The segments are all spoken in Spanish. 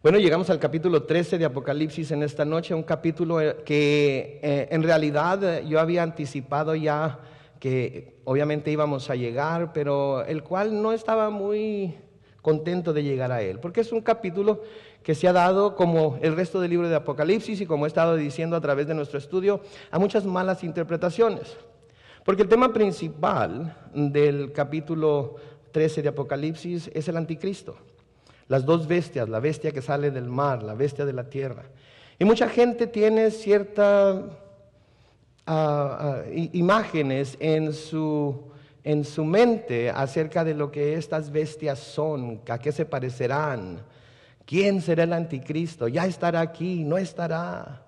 Bueno, llegamos al capítulo 13 de Apocalipsis en esta noche, un capítulo que en realidad yo había anticipado ya que obviamente íbamos a llegar, pero el cual no estaba muy contento de llegar a él, porque es un capítulo que se ha dado, como el resto del libro de Apocalipsis y como he estado diciendo a través de nuestro estudio, a muchas malas interpretaciones. Porque el tema principal del capítulo 13 de Apocalipsis es el anticristo. Las dos bestias, la bestia que sale del mar, la bestia de la tierra. Y mucha gente tiene ciertas imágenes en su mente acerca de lo que estas bestias son, a qué se parecerán, quién será el anticristo, ya estará aquí, no estará,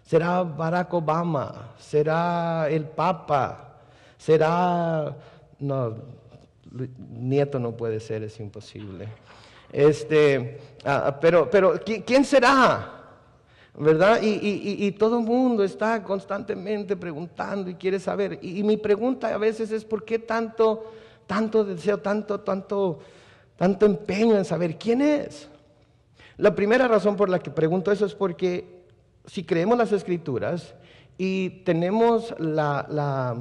será Barack Obama, será el Papa, será, no, Nieto no puede ser, es imposible. Pero ¿quién será? ¿Verdad? Y todo el mundo está constantemente preguntando y quiere saber. Y mi pregunta a veces es: ¿por qué tanto deseo, tanto empeño en saber quién es? La primera razón por la que pregunto eso es porque si creemos las Escrituras y tenemos la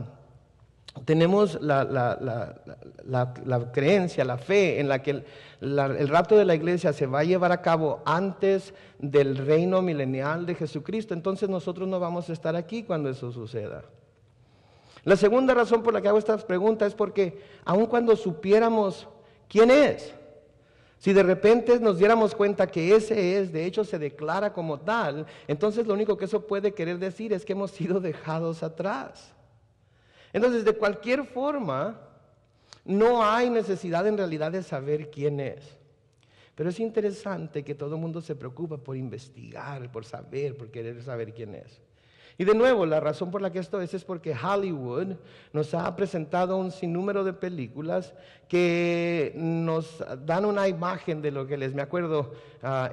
creencia, la fe en la que el rapto de la iglesia se va a llevar a cabo antes del reino milenial de Jesucristo, entonces nosotros no vamos a estar aquí cuando eso suceda. La segunda razón por la que hago esta pregunta es porque aun cuando supiéramos quién es, si de repente nos diéramos cuenta que ese es, de hecho se declara como tal, entonces lo único que eso puede querer decir es que hemos sido dejados atrás. Entonces, de cualquier forma, no hay necesidad en realidad de saber quién es. Pero es interesante que todo el mundo se preocupa por investigar, por saber, por querer saber quién es. Y de nuevo, la razón por la que esto es porque Hollywood nos ha presentado un sinnúmero de películas que nos dan una imagen de lo que me acuerdo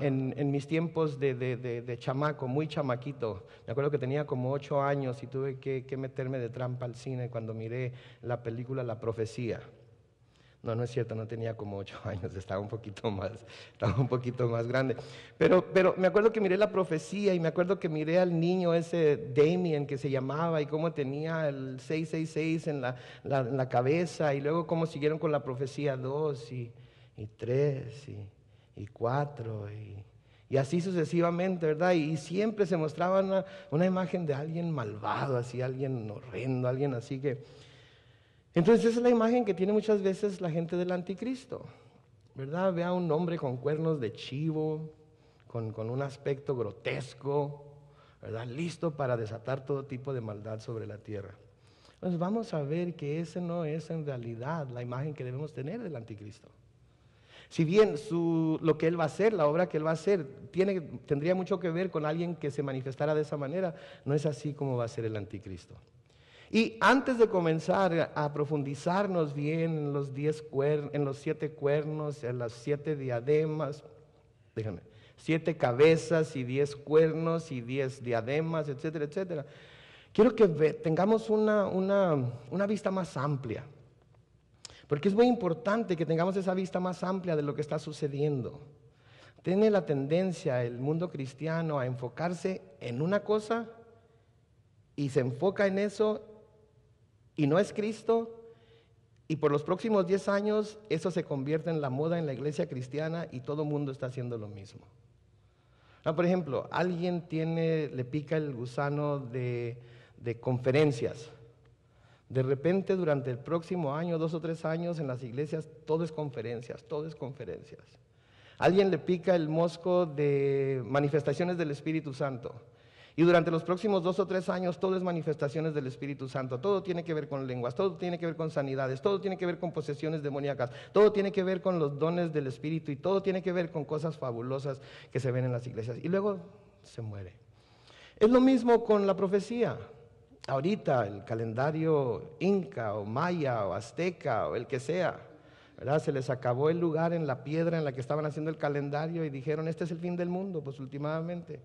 en mis tiempos de chamaco, muy chamaquito. Me acuerdo que tenía como 8 años y tuve que meterme de trampa al cine cuando miré la película La Profecía. No es cierto, no tenía como 8 años, estaba un poquito más grande. Pero me acuerdo que miré La Profecía y me acuerdo que miré al niño ese Damien que se llamaba y cómo tenía el 666 en la cabeza, y luego cómo siguieron con La Profecía 2 y 3 y 4 y así sucesivamente, ¿verdad? Y siempre se mostraba una imagen de alguien malvado, así, alguien horrendo, alguien así que... Entonces esa es la imagen que tiene muchas veces la gente del anticristo, ¿verdad? Ve a un hombre con cuernos de chivo, con un aspecto grotesco, ¿verdad? Listo para desatar todo tipo de maldad sobre la tierra. Entonces vamos a ver que ese no es en realidad la imagen que debemos tener del anticristo. Si bien lo que él va a hacer, la obra que él va a hacer, tendría mucho que ver con alguien que se manifestara de esa manera, no es así como va a ser el anticristo. Y antes de comenzar a profundizarnos bien en los 7 cuernos, en las 7 diademas, 7 cabezas y 10 cuernos y 10 diademas, etcétera, etcétera, quiero que tengamos una vista más amplia, porque es muy importante que tengamos esa vista más amplia de lo que está sucediendo. Tiene la tendencia el mundo cristiano a enfocarse en una cosa y se enfoca en eso y no es Cristo, y por los próximos 10 años eso se convierte en la moda en la iglesia cristiana y todo el mundo está haciendo lo mismo. Por ejemplo, alguien le pica el gusano de conferencias. De repente durante el próximo año, 2 o 3 años en las iglesias todo es conferencias, todo es conferencias. Alguien le pica el mosco de manifestaciones del Espíritu Santo. Y durante los próximos 2 o 3 años todo es manifestaciones del Espíritu Santo. Todo tiene que ver con lenguas, todo tiene que ver con sanidades, todo tiene que ver con posesiones demoníacas, todo tiene que ver con los dones del Espíritu y todo tiene que ver con cosas fabulosas que se ven en las iglesias. Y luego se muere. Es lo mismo con la profecía. Ahorita el calendario inca o maya o azteca o el que sea, ¿verdad? Se les acabó el lugar en la piedra en la que estaban haciendo el calendario y dijeron: este es el fin del mundo, pues últimamente,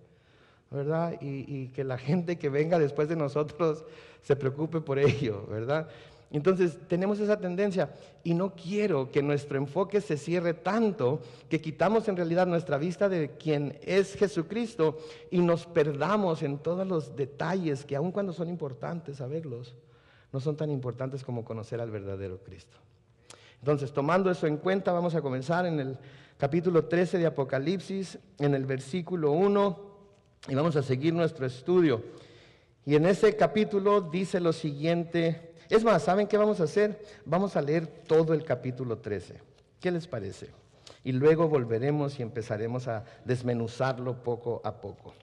¿verdad? Y que la gente que venga después de nosotros se preocupe por ello, ¿verdad? Entonces tenemos esa tendencia y no quiero que nuestro enfoque se cierre tanto que quitamos en realidad nuestra vista de quien es Jesucristo y nos perdamos en todos los detalles que aun cuando son importantes saberlos, no son tan importantes como conocer al verdadero Cristo. Entonces, tomando eso en cuenta, vamos a comenzar en el capítulo 13 de Apocalipsis, en el versículo 1, y vamos a seguir nuestro estudio. Y en ese capítulo dice lo siguiente. Es más, ¿saben qué vamos a hacer? Vamos a leer todo el capítulo 13. ¿Qué les parece? Y luego volveremos y empezaremos a desmenuzarlo poco a poco.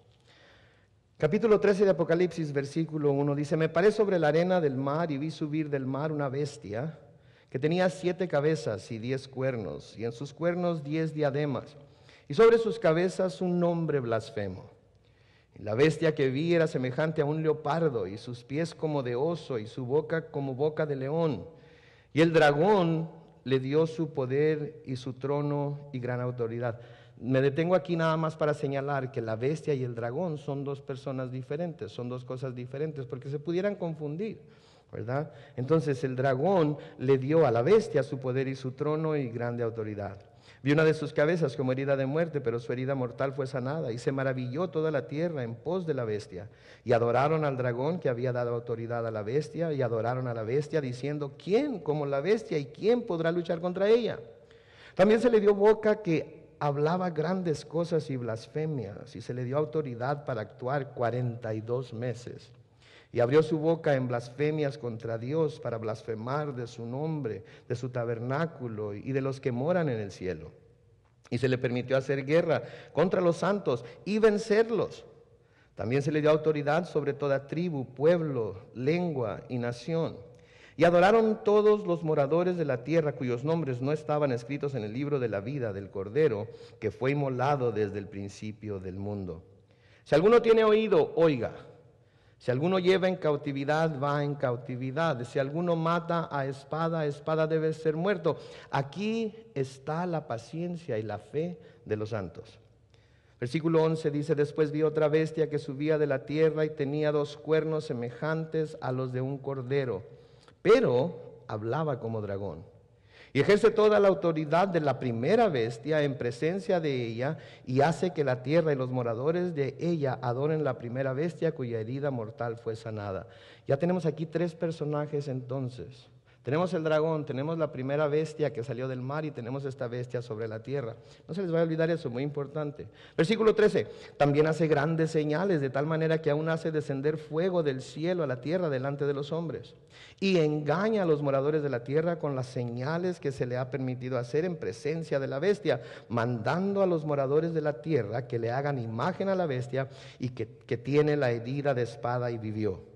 Capítulo 13 de Apocalipsis, versículo 1, dice: Me paré sobre la arena del mar y vi subir del mar una bestia que tenía 7 cabezas y 10 cuernos, y en sus cuernos 10 diademas, y sobre sus cabezas un nombre blasfemo. Y la bestia que vi era semejante a un leopardo, y sus pies como de oso, y su boca como boca de león. Y el dragón le dio su poder y su trono y gran autoridad. Me detengo aquí nada más para señalar que la bestia y el dragón son 2 personas diferentes, son 2 cosas diferentes, porque se pudieran confundir, ¿verdad? Entonces el dragón le dio a la bestia su poder y su trono y grande autoridad. Vi una de sus cabezas como herida de muerte, pero su herida mortal fue sanada, y se maravilló toda la tierra en pos de la bestia. Y adoraron al dragón que había dado autoridad a la bestia, y adoraron a la bestia diciendo: ¿quién como la bestia y quién podrá luchar contra ella? También se le dio boca que hablaba grandes cosas y blasfemias, y se le dio autoridad para actuar 42 meses. Y abrió su boca en blasfemias contra Dios para blasfemar de su nombre, de su tabernáculo y de los que moran en el cielo. Y se le permitió hacer guerra contra los santos y vencerlos. También se le dio autoridad sobre toda tribu, pueblo, lengua y nación. Y adoraron todos los moradores de la tierra cuyos nombres no estaban escritos en el libro de la vida del Cordero, que fue inmolado desde el principio del mundo. Si alguno tiene oído, oiga. Si alguno lleva en cautividad, va en cautividad. Si alguno mata a espada debe ser muerto. Aquí está la paciencia y la fe de los santos. Versículo 11 dice: Después vi otra bestia que subía de la tierra y tenía 2 cuernos semejantes a los de un cordero, pero hablaba como dragón. Y ejerce toda la autoridad de la primera bestia en presencia de ella, y hace que la tierra y los moradores de ella adoren la primera bestia cuya herida mortal fue sanada. Ya tenemos aquí 3 personajes entonces. Tenemos el dragón, tenemos la primera bestia que salió del mar y tenemos esta bestia sobre la tierra. No se les vaya a olvidar eso, muy importante. Versículo 13, también hace grandes señales, de tal manera que aún hace descender fuego del cielo a la tierra delante de los hombres. Y engaña a los moradores de la tierra con las señales que se le ha permitido hacer en presencia de la bestia, mandando a los moradores de la tierra que le hagan imagen a la bestia y que tiene la herida de espada y vivió.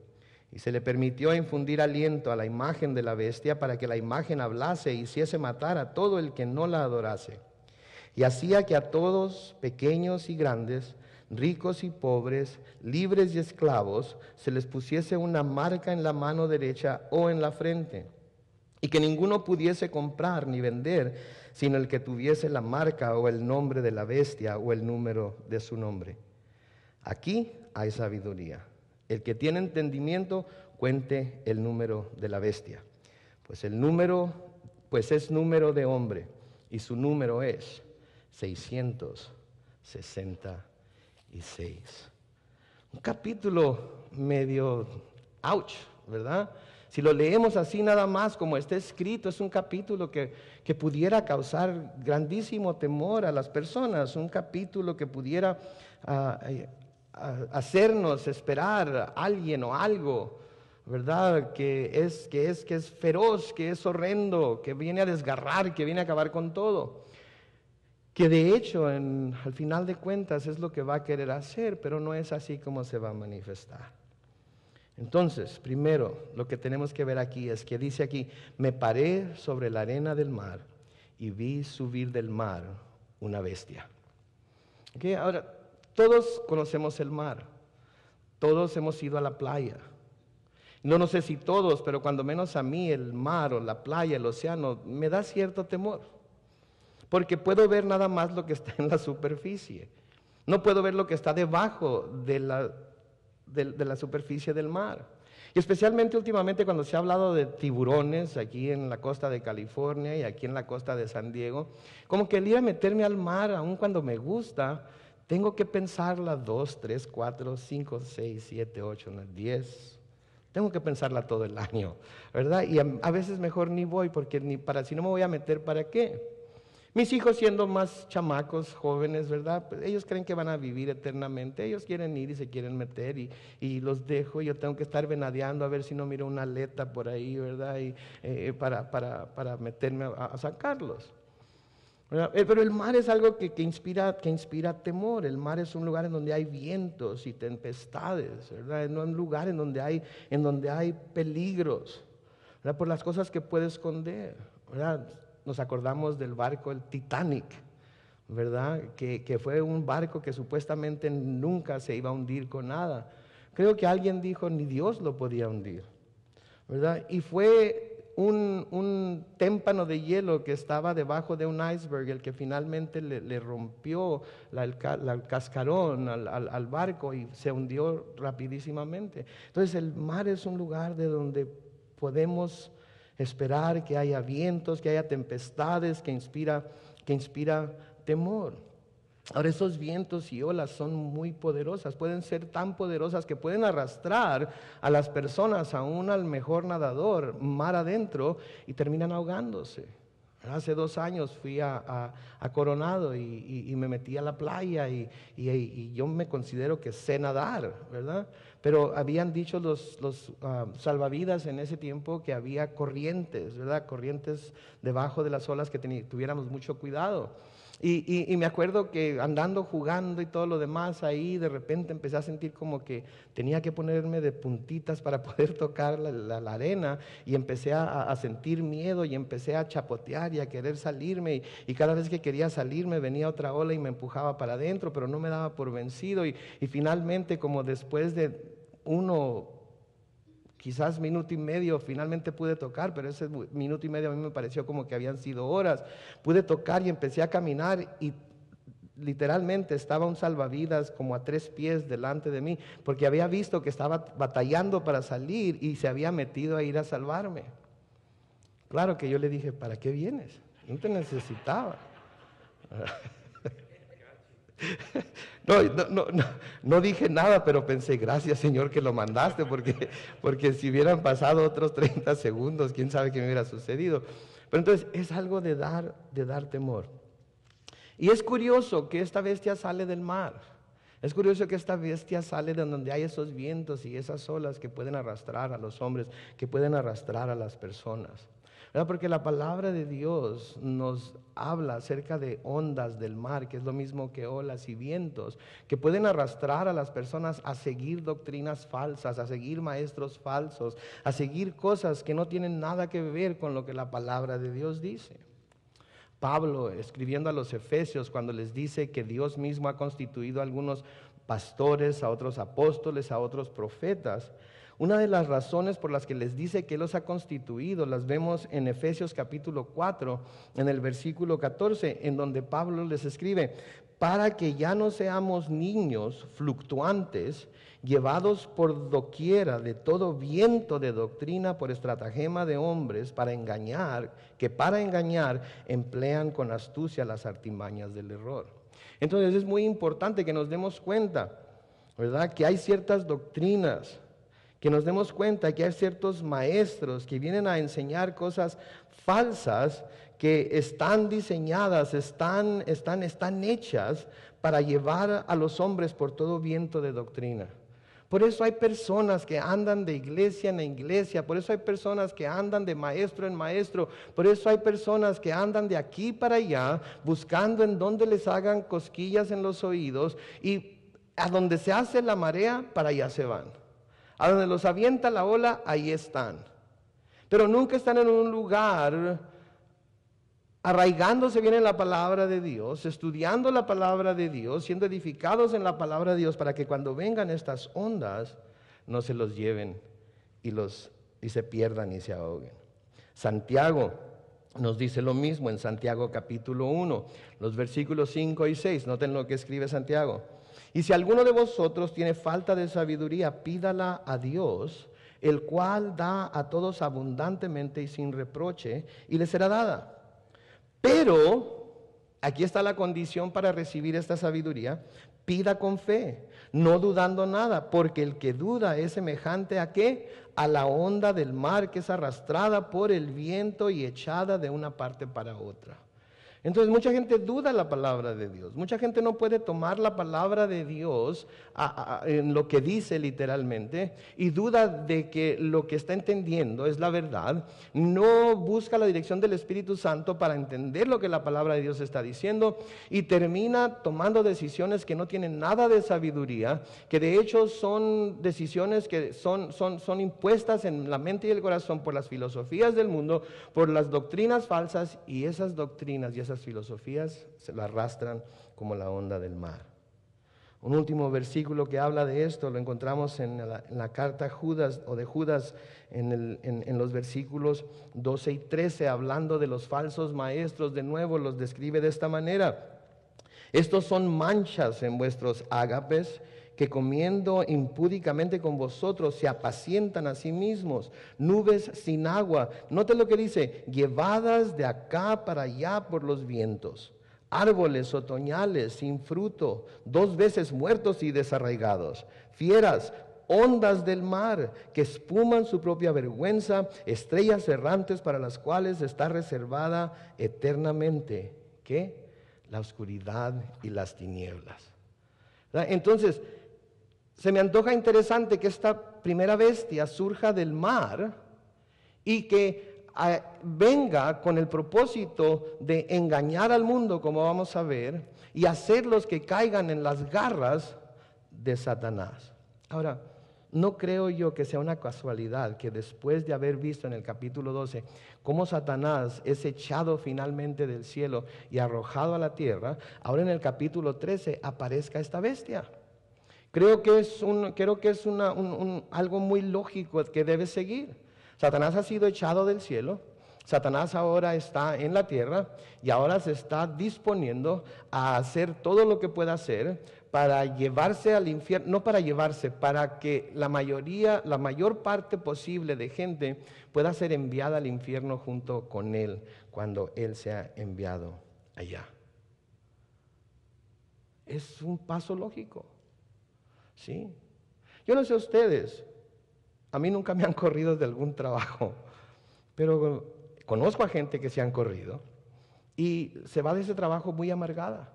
Y se le permitió infundir aliento a la imagen de la bestia para que la imagen hablase e hiciese matar a todo el que no la adorase. Y hacía que a todos, pequeños y grandes, ricos y pobres, libres y esclavos, se les pusiese una marca en la mano derecha o en la frente, y que ninguno pudiese comprar ni vender, sino el que tuviese la marca o el nombre de la bestia o el número de su nombre. Aquí hay sabiduría. El que tiene entendimiento, cuente el número de la bestia. Pues es número de hombre, y su número es 666. Un capítulo medio ouch, ¿verdad? Si lo leemos así nada más como está escrito, es un capítulo que pudiera causar grandísimo temor a las personas, un capítulo que pudiera hacernos esperar a alguien o algo, ¿verdad? Que es feroz, que es horrendo, que viene a desgarrar, que viene a acabar con todo. Que de hecho, al final de cuentas, es lo que va a querer hacer, pero no es así como se va a manifestar. Entonces, primero, lo que tenemos que ver aquí es que dice aquí: me paré sobre la arena del mar y vi subir del mar una bestia. ¿Okay? Ahora, todos conocemos el mar, todos hemos ido a la playa. No sé si todos, pero cuando menos a mí el mar o la playa, el océano, me da cierto temor. Porque puedo ver nada más lo que está en la superficie. No puedo ver lo que está debajo de la superficie del mar. Y especialmente últimamente cuando se ha hablado de tiburones aquí en la costa de California y aquí en la costa de San Diego, como que el ir a meterme al mar, aun cuando me gusta, tengo que pensarla 2, 3, 4, 5, 6, 7, 8, 9, 10. Tengo que pensarla todo el año, ¿verdad? Y a veces mejor ni voy, porque si no me voy a meter, ¿para qué? Mis hijos siendo más chamacos, jóvenes, ¿verdad? Pues ellos creen que van a vivir eternamente. Ellos quieren ir y se quieren meter y los dejo. Yo tengo que estar venadeando a ver si no miro una aleta por ahí, ¿verdad? Y, para meterme a sacarlos. Pero el mar es algo que inspira temor. El mar es un lugar en donde hay vientos y tempestades, ¿verdad? Es un lugar en donde hay peligros, ¿verdad? Por las cosas que puede esconder, ¿verdad? Nos acordamos del barco, el Titanic, ¿verdad? Que fue un barco que supuestamente nunca se iba a hundir con nada. Creo que alguien dijo, ni Dios lo podía hundir, ¿verdad? Y fue un témpano de hielo que estaba debajo de un iceberg el que finalmente le rompió el cascarón al barco y se hundió rapidísimamente. Entonces el mar es un lugar de donde podemos esperar que haya vientos, que haya tempestades, que inspira temor. Ahora, esos vientos y olas son muy poderosas, pueden ser tan poderosas que pueden arrastrar a las personas, aún al mejor nadador, mar adentro, y terminan ahogándose. Hace 2 años fui a Coronado y me metí a la playa y yo me considero que sé nadar, ¿verdad? Pero habían dicho los salvavidas en ese tiempo que había corrientes, ¿verdad? Corrientes debajo de las olas que tuviéramos mucho cuidado. Y me acuerdo que andando, jugando y todo lo demás ahí, de repente empecé a sentir como que tenía que ponerme de puntitas para poder tocar la arena, y empecé a sentir miedo y empecé a chapotear y a querer salirme, y cada vez que quería salirme venía otra ola y me empujaba para adentro, pero no me daba por vencido, y finalmente, como después de quizás minuto y medio, finalmente pude tocar, pero ese minuto y medio a mí me pareció como que habían sido horas. Pude tocar y empecé a caminar y literalmente estaba un salvavidas como a 3 pies delante de mí, porque había visto que estaba batallando para salir y se había metido a ir a salvarme. Claro que yo le dije, ¿para qué vienes? No te necesitaba. No dije nada, pero pensé, gracias Señor que lo mandaste, porque si hubieran pasado otros 30 segundos, quién sabe qué me hubiera sucedido. Pero entonces es algo de dar temor. Y es curioso que esta bestia sale del mar. Es curioso que esta bestia sale de donde hay esos vientos y esas olas que pueden arrastrar a los hombres, que pueden arrastrar a las personas. ¿Verdad? Porque la palabra de Dios nos habla acerca de ondas del mar, que es lo mismo que olas y vientos, que pueden arrastrar a las personas a seguir doctrinas falsas, a seguir maestros falsos, a seguir cosas que no tienen nada que ver con lo que la palabra de Dios dice. Pablo, escribiendo a los Efesios, cuando les dice que Dios mismo ha constituido a algunos pastores, a otros apóstoles, a otros profetas, una de las razones por las que les dice que Él los ha constituido, las vemos en Efesios capítulo 4, en el versículo 14, en donde Pablo les escribe, para que ya no seamos niños fluctuantes, llevados por doquiera de todo viento de doctrina por estratagema de hombres para engañar emplean con astucia las artimañas del error. Entonces es muy importante que nos demos cuenta, ¿verdad?, que hay ciertas doctrinas, que nos demos cuenta que hay ciertos maestros que vienen a enseñar cosas falsas que están diseñadas, están hechas para llevar a los hombres por todo viento de doctrina. Por eso hay personas que andan de iglesia en iglesia, por eso hay personas que andan de maestro en maestro, por eso hay personas que andan de aquí para allá buscando en donde les hagan cosquillas en los oídos, y a donde se hace la marea, para allá se van. A donde los avienta la ola, ahí están. Pero nunca están en un lugar arraigándose bien en la palabra de Dios, estudiando la palabra de Dios, siendo edificados en la palabra de Dios, para que cuando vengan estas ondas no se los lleven y se pierdan y se ahoguen. Santiago nos dice lo mismo en Santiago capítulo 1, los versículos 5 y 6. Noten lo que escribe Santiago. Y si alguno de vosotros tiene falta de sabiduría, pídala a Dios, el cual da a todos abundantemente y sin reproche, y les será dada. Pero, aquí está la condición para recibir esta sabiduría: pida con fe, no dudando nada, porque el que duda es semejante ¿a qué? A la onda del mar que es arrastrada por el viento y echada de una parte para otra. Entonces mucha gente duda la palabra de Dios. Mucha gente no puede tomar la palabra de Dios en lo que dice literalmente, y duda de que lo que está entendiendo es la verdad. No busca la dirección del Espíritu Santo para entender lo que la palabra de Dios está diciendo, y termina tomando decisiones que no tienen nada de sabiduría, que de hecho son decisiones que son impuestas en la mente y el corazón por las filosofías del mundo, por las doctrinas falsas, y esas doctrinas y esas filosofías se la arrastran como la onda del mar. Un último versículo que habla de esto lo encontramos en la carta Judas, o de Judas, en los versículos 12 y 13, hablando de los falsos maestros. De nuevo los describe de esta manera: estos son manchas en vuestros ágapes, que comiendo impúdicamente con vosotros se apacientan a sí mismos, nubes sin agua. Note lo que dice: llevadas de acá para allá por los vientos, árboles otoñales sin fruto, 2 veces muertos y desarraigados, fieras, ondas del mar que espuman su propia vergüenza, estrellas errantes para las cuales está reservada eternamente, ¿qué? La oscuridad y las tinieblas. Entonces, se me antoja interesante que esta primera bestia surja del mar y que venga con el propósito de engañar al mundo, como vamos a ver, y hacerlos que caigan en las garras de Satanás. Ahora, no creo yo que sea una casualidad que después de haber visto en el capítulo 12 cómo Satanás es echado finalmente del cielo y arrojado a la tierra, ahora en el capítulo 13 aparezca esta bestia. Creo que es algo muy lógico que debe seguir. Satanás ha sido echado del cielo. Satanás ahora está en la tierra y ahora se está disponiendo a hacer todo lo que pueda hacer para llevarse al infierno, no para llevarse, para que la mayor parte posible de gente pueda ser enviada al infierno junto con él cuando él sea enviado allá. Es un paso lógico, ¿sí? Yo no sé ustedes, a mí nunca me han corrido de algún trabajo, pero conozco a gente que se han corrido y se va de ese trabajo muy amargada.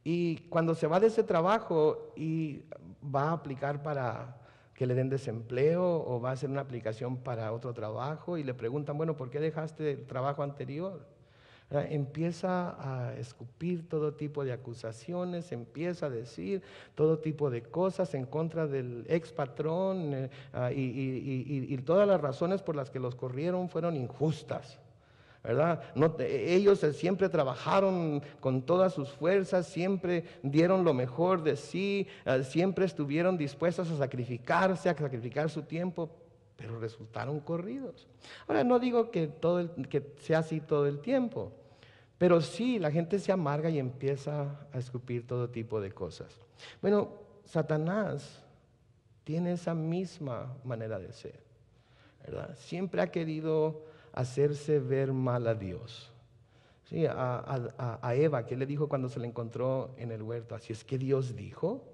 Y cuando se va de ese trabajo y va a aplicar para que le den desempleo, o va a hacer una aplicación para otro trabajo y le preguntan, bueno, ¿por qué dejaste el trabajo anterior? Empieza a escupir todo tipo de acusaciones, empieza a decir todo tipo de cosas en contra del ex patrón, y todas las razones por las que los corrieron fueron injustas, ¿verdad? Ellos siempre trabajaron con todas sus fuerzas, siempre dieron lo mejor de sí, siempre estuvieron dispuestos a sacrificarse, a sacrificar su tiempo, pero resultaron corridos. Ahora, no digo que sea así todo el tiempo, pero sí, la gente se amarga y empieza a escupir todo tipo de cosas. Bueno, Satanás tiene esa misma manera de ser, ¿verdad? Siempre ha querido hacerse ver mal a Dios. Sí, a Eva, ¿qué le dijo cuando se le encontró en el huerto? Así es que Dios dijo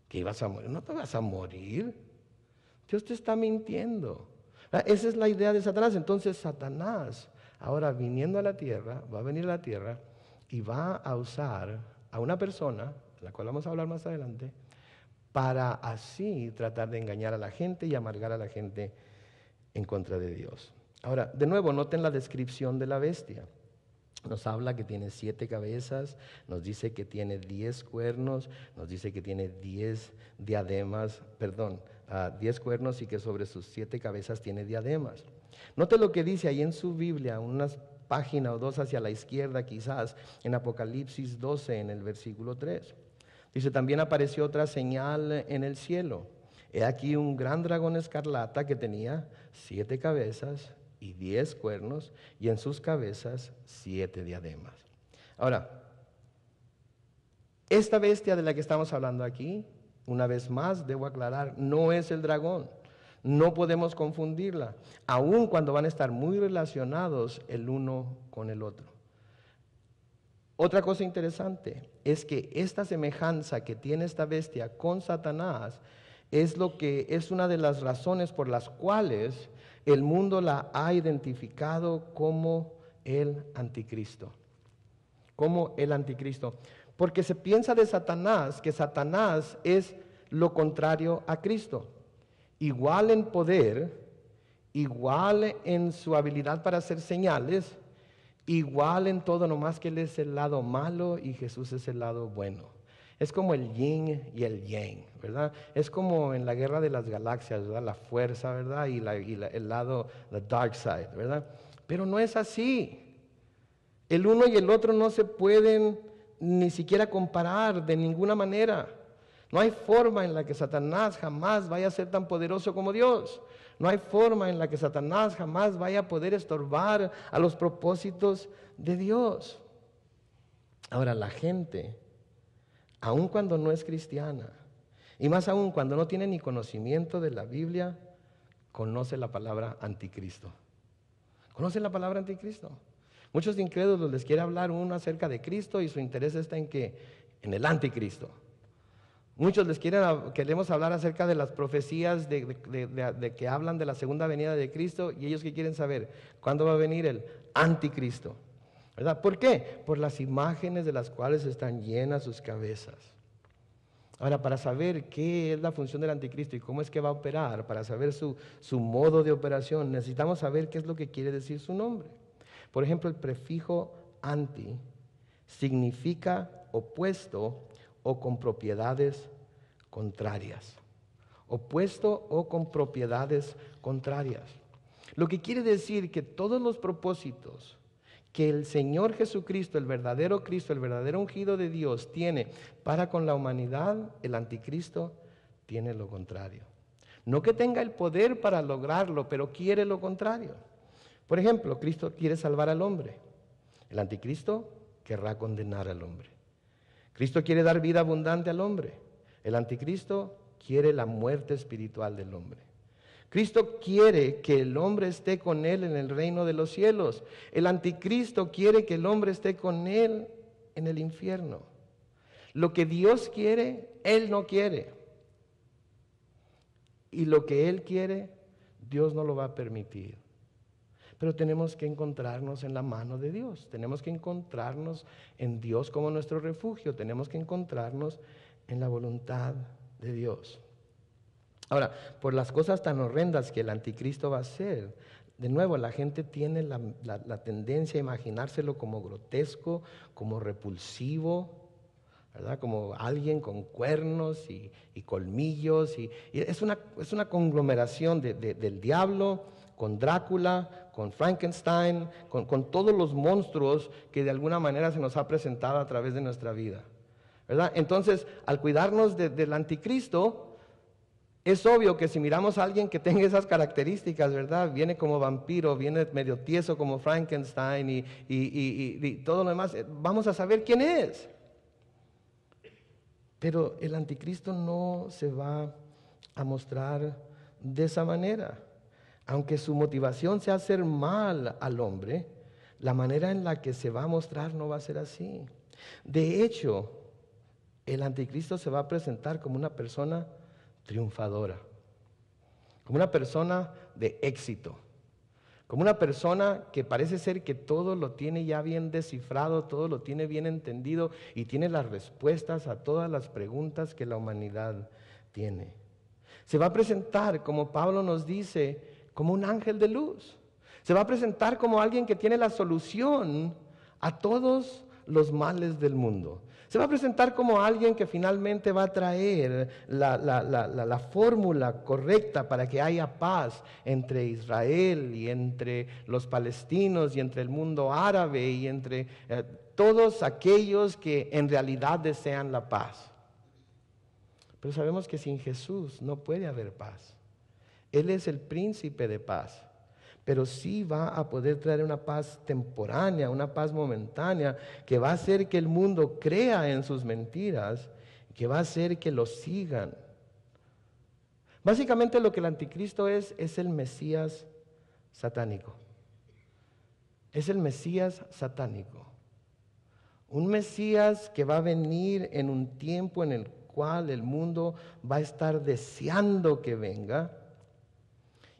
que ibas a morir. No te vas a morir. Dios te está mintiendo. Esa es la idea de Satanás. Entonces Satanás, ahora viniendo a la tierra, va a venir a la tierra y va a usar a una persona, de la cual vamos a hablar más adelante, para así tratar de engañar a la gente y amargar a la gente en contra de Dios. Ahora, de nuevo, noten la descripción de la bestia. Nos habla que tiene 7 cabezas, nos dice que tiene 10 cuernos, nos dice que tiene 10 diademas, 10 cuernos, y que sobre sus 7 cabezas tiene diademas. Note lo que dice ahí en su Biblia, unas página o 2 hacia la izquierda quizás, en Apocalipsis 12, en el versículo 3. Dice: también apareció otra señal en el cielo. He aquí un gran dragón escarlata que tenía 7 cabezas y 10 cuernos, y en sus cabezas 7 diademas. Ahora, esta bestia de la que estamos hablando aquí, una vez más debo aclarar, no es el dragón. No podemos confundirla, aun cuando van a estar muy relacionados el uno con el otro. Otra cosa interesante es que esta semejanza que tiene esta bestia con Satanás es una de las razones por las cuales el mundo la ha identificado como el anticristo. Como el anticristo. Porque se piensa de Satanás que Satanás es lo contrario a Cristo. Igual en poder, igual en su habilidad para hacer señales, igual en todo, nomás que Él es el lado malo y Jesús es el lado bueno. Es como el yin y el yang, ¿verdad? Es como en la guerra de las galaxias, ¿verdad? La fuerza, ¿verdad? Y el lado, the dark side, ¿verdad? Pero no es así. El uno y el otro no se pueden ni siquiera comparar de ninguna manera. No hay forma en la que Satanás jamás vaya a ser tan poderoso como Dios. No hay forma en la que Satanás jamás vaya a poder estorbar a los propósitos de Dios. Ahora, la gente, aun cuando no es cristiana, y más aún cuando no tiene ni conocimiento de la Biblia, conoce la palabra anticristo. ¿Conocen la palabra anticristo? Muchos incrédulos les quiere hablar uno acerca de Cristo y su interés está en que en el anticristo. Muchos queremos hablar acerca de las profecías de que hablan de la segunda venida de Cristo y ellos que quieren saber cuándo va a venir el anticristo, ¿verdad? ¿Por qué? Por las imágenes de las cuales están llenas sus cabezas. Ahora, para saber qué es la función del anticristo y cómo es que va a operar, para saber su modo de operación, necesitamos saber qué es lo que quiere decir su nombre. Por ejemplo, el prefijo anti significa opuesto o con propiedades contrarias. Opuesto o con propiedades contrarias. Lo que quiere decir que todos los propósitos que el Señor Jesucristo, el verdadero Cristo, el verdadero ungido de Dios tiene para con la humanidad, el anticristo tiene lo contrario. No que tenga el poder para lograrlo, pero quiere lo contrario. Por ejemplo, Cristo quiere salvar al hombre. El anticristo querrá condenar al hombre. Cristo quiere dar vida abundante al hombre. El anticristo quiere la muerte espiritual del hombre. Cristo quiere que el hombre esté con Él en el reino de los cielos. El anticristo quiere que el hombre esté con Él en el infierno. Lo que Dios quiere, Él no quiere. Y lo que Él quiere, Dios no lo va a permitir. Pero tenemos que encontrarnos en la mano de Dios. Tenemos que encontrarnos en Dios como nuestro refugio. Tenemos que encontrarnos en la voluntad de Dios. Ahora, por las cosas tan horrendas que el anticristo va a hacer, de nuevo, la gente tiene la tendencia a imaginárselo como grotesco, como repulsivo, ¿verdad? Como alguien con cuernos y colmillos. Y es una conglomeración del diablo con Drácula, con Frankenstein, con todos los monstruos que de alguna manera se nos ha presentado a través de nuestra vida, ¿verdad? Entonces, al cuidarnos del anticristo, es obvio que si miramos a alguien que tenga esas características, ¿verdad? Viene como vampiro, viene medio tieso como Frankenstein y todo lo demás, vamos a saber quién es. Pero el anticristo no se va a mostrar de esa manera. Aunque su motivación sea hacer mal al hombre, la manera en la que se va a mostrar no va a ser así. De hecho, el anticristo se va a presentar como una persona triunfadora, como una persona de éxito, como una persona que parece ser que todo lo tiene ya bien descifrado, todo lo tiene bien entendido y tiene las respuestas a todas las preguntas que la humanidad tiene. Se va a presentar, como Pablo nos dice, como un ángel de luz. Se va a presentar como alguien que tiene la solución a todos los males del mundo. Se va a presentar como alguien que finalmente va a traer la fórmula correcta para que haya paz entre Israel y entre los palestinos y entre el mundo árabe y entre todos aquellos que en realidad desean la paz. Pero sabemos que sin Jesús no puede haber paz. Él es el príncipe de paz, pero sí va a poder traer una paz temporánea, una paz momentánea, que va a hacer que el mundo crea en sus mentiras, que va a hacer que lo sigan. Básicamente lo que el anticristo es el Mesías satánico. Es el Mesías satánico. Un Mesías que va a venir en un tiempo en el cual el mundo va a estar deseando que venga,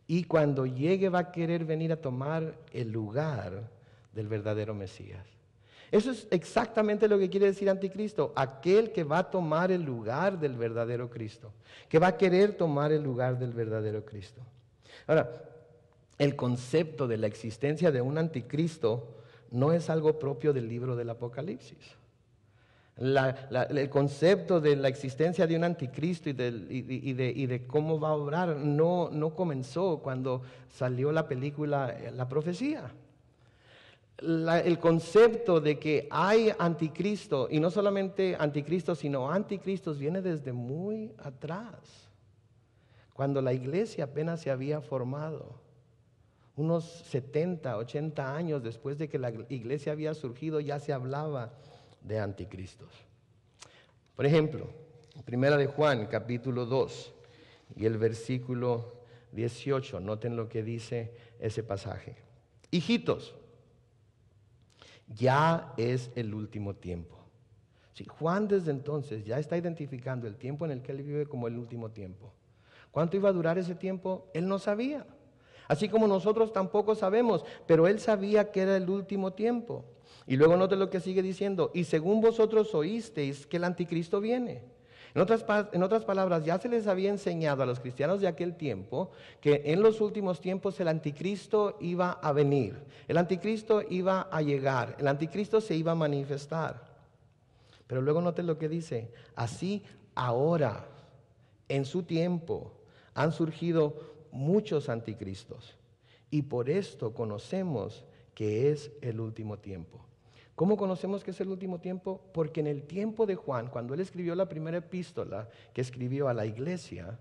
y cuando llegue va a querer venir a tomar el lugar del verdadero Mesías. Eso es exactamente lo que quiere decir anticristo, aquel que va a tomar el lugar del verdadero Cristo, que va a querer tomar el lugar del verdadero Cristo. Ahora, el concepto de la existencia de un anticristo no es algo propio del libro del Apocalipsis. El concepto de la existencia de un anticristo y de cómo va a obrar no comenzó cuando salió la película La Profecía. El concepto de que hay anticristo, y no solamente anticristo, sino anticristos, viene desde muy atrás, cuando la iglesia apenas se había formado. Unos 70, 80 años después de que la iglesia había surgido, ya se hablaba de anticristos. Por ejemplo, Primera de Juan, capítulo 2, y el versículo 18, noten lo que dice ese pasaje. Hijitos, ya es el último tiempo. Sí, Juan desde entonces ya está identificando el tiempo en el que él vive como el último tiempo. ¿Cuánto iba a durar ese tiempo? Él no sabía. Así como nosotros tampoco sabemos, pero él sabía que era el último tiempo. Y luego note lo que sigue diciendo, y según vosotros oísteis que el anticristo viene. En otras palabras, ya se les había enseñado a los cristianos de aquel tiempo que en los últimos tiempos el anticristo iba a venir, el anticristo iba a llegar, el anticristo se iba a manifestar. Pero luego note lo que dice, así ahora, en su tiempo, han surgido muchos anticristos y por esto conocemos que es el último tiempo. ¿Cómo conocemos que es el último tiempo? Porque en el tiempo de Juan, cuando él escribió la primera epístola que escribió a la iglesia,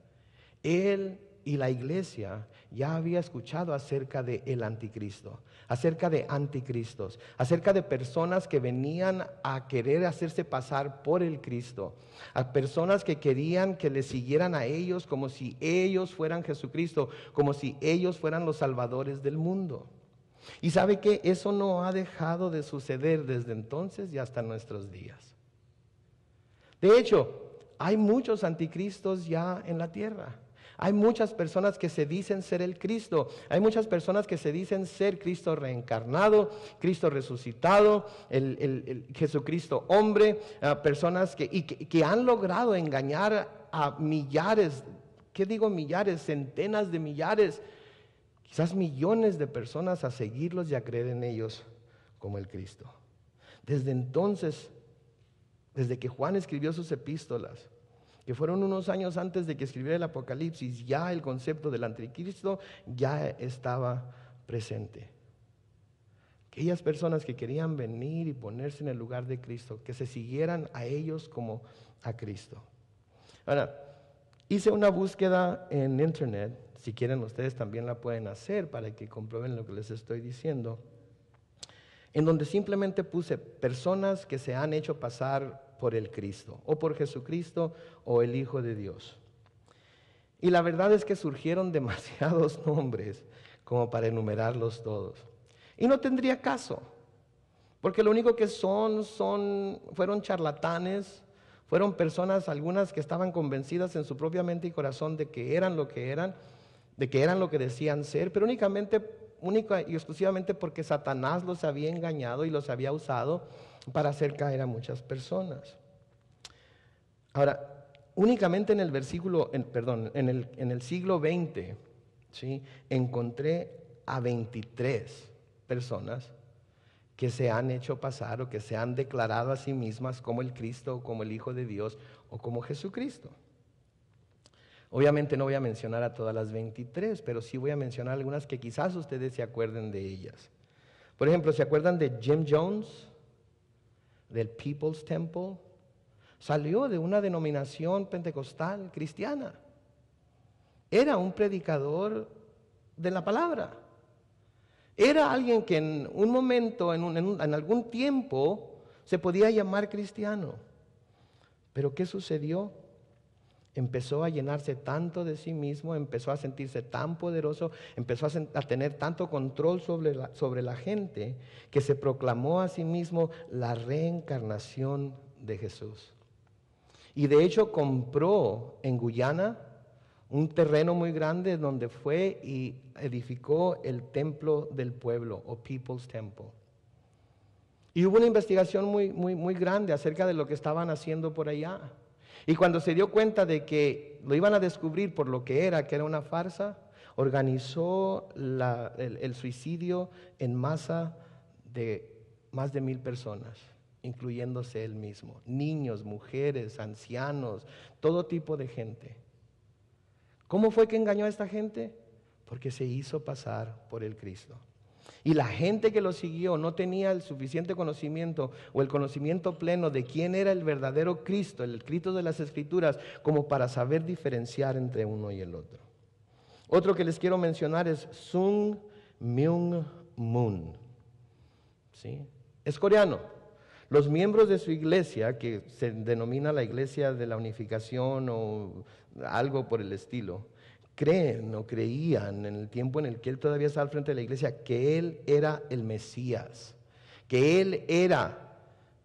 él y la iglesia ya había escuchado acerca de el anticristo, acerca de anticristos, acerca de personas que venían a querer hacerse pasar por el Cristo, a personas que querían que le siguieran a ellos como si ellos fueran Jesucristo, como si ellos fueran los salvadores del mundo. Y sabe que eso no ha dejado de suceder desde entonces y hasta nuestros días. De hecho, hay muchos anticristos ya en la tierra. Hay muchas personas que se dicen ser el Cristo. Hay muchas personas que se dicen ser Cristo reencarnado, Cristo resucitado, el Jesucristo hombre. Personas que han logrado engañar a millares, ¿qué digo millares? Centenas de millares, quizás millones de personas a seguirlos y a creer en ellos como el Cristo. Desde entonces, desde que Juan escribió sus epístolas, que fueron unos años antes de que escribiera el Apocalipsis, ya el concepto del anticristo ya estaba presente. Aquellas personas que querían venir y ponerse en el lugar de Cristo, que se siguieran a ellos como a Cristo. Ahora, hice una búsqueda en internet, si quieren ustedes también la pueden hacer para que comprueben lo que les estoy diciendo, en donde simplemente puse personas que se han hecho pasar por el Cristo, o por Jesucristo, o el Hijo de Dios. Y la verdad es que surgieron demasiados nombres como para enumerarlos todos. Y no tendría caso, porque lo único que fueron charlatanes, fueron personas, algunas que estaban convencidas en su propia mente y corazón de que eran lo que eran, de que eran lo que decían ser, pero única y exclusivamente porque Satanás los había engañado y los había usado para hacer caer a muchas personas. Ahora, únicamente en el siglo XX, ¿sí?, encontré a 23 personas que se han hecho pasar o que se han declarado a sí mismas como el Cristo, o como el Hijo de Dios, o como Jesucristo. Obviamente no voy a mencionar a todas las 23, pero sí voy a mencionar algunas que quizás ustedes se acuerden de ellas. Por ejemplo, ¿se acuerdan de Jim Jones, del People's Temple? Salió de una denominación pentecostal cristiana. Era un predicador de la palabra. Era alguien que en un momento, en algún tiempo, se podía llamar cristiano. Pero ¿qué sucedió? empezó a llenarse tanto de sí mismo, empezó a sentirse tan poderoso, empezó a tener tanto control sobre la gente, que se proclamó a sí mismo la reencarnación de Jesús. Y de hecho compró en Guyana un terreno muy grande donde fue y edificó el templo del pueblo, o People's Temple. Y hubo una investigación muy grande acerca de lo que estaban haciendo por allá. Y cuando se dio cuenta de que lo iban a descubrir por lo que era una farsa, organizó el suicidio en masa de más de 1,000 personas, incluyéndose él mismo. Niños, mujeres, ancianos, todo tipo de gente. ¿Cómo fue que engañó a esta gente? Porque se hizo pasar por el Cristo. Y la gente que lo siguió no tenía el suficiente conocimiento o el conocimiento pleno de quién era el verdadero Cristo, el Cristo de las Escrituras, como para saber diferenciar entre uno y el otro. Otro que les quiero mencionar es Sun Myung Moon. ¿Sí? Es coreano. Los miembros de su iglesia, que se denomina la Iglesia de la Unificación o algo por el estilo, creen o creían en el tiempo en el que él todavía estaba al frente de la iglesia que él era el Mesías, que él era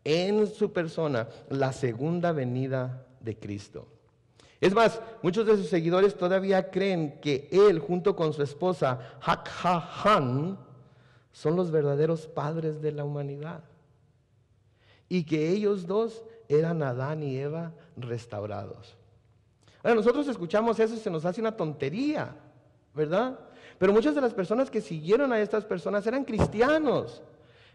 en su persona la segunda venida de Cristo. Es más, muchos de sus seguidores todavía creen que él junto con su esposa Hak Ha Han son los verdaderos padres de la humanidad y que ellos dos eran Adán y Eva restaurados. Ahora, nosotros escuchamos eso y se nos hace una tontería, ¿verdad? Pero muchas de las personas que siguieron a estas personas eran cristianos,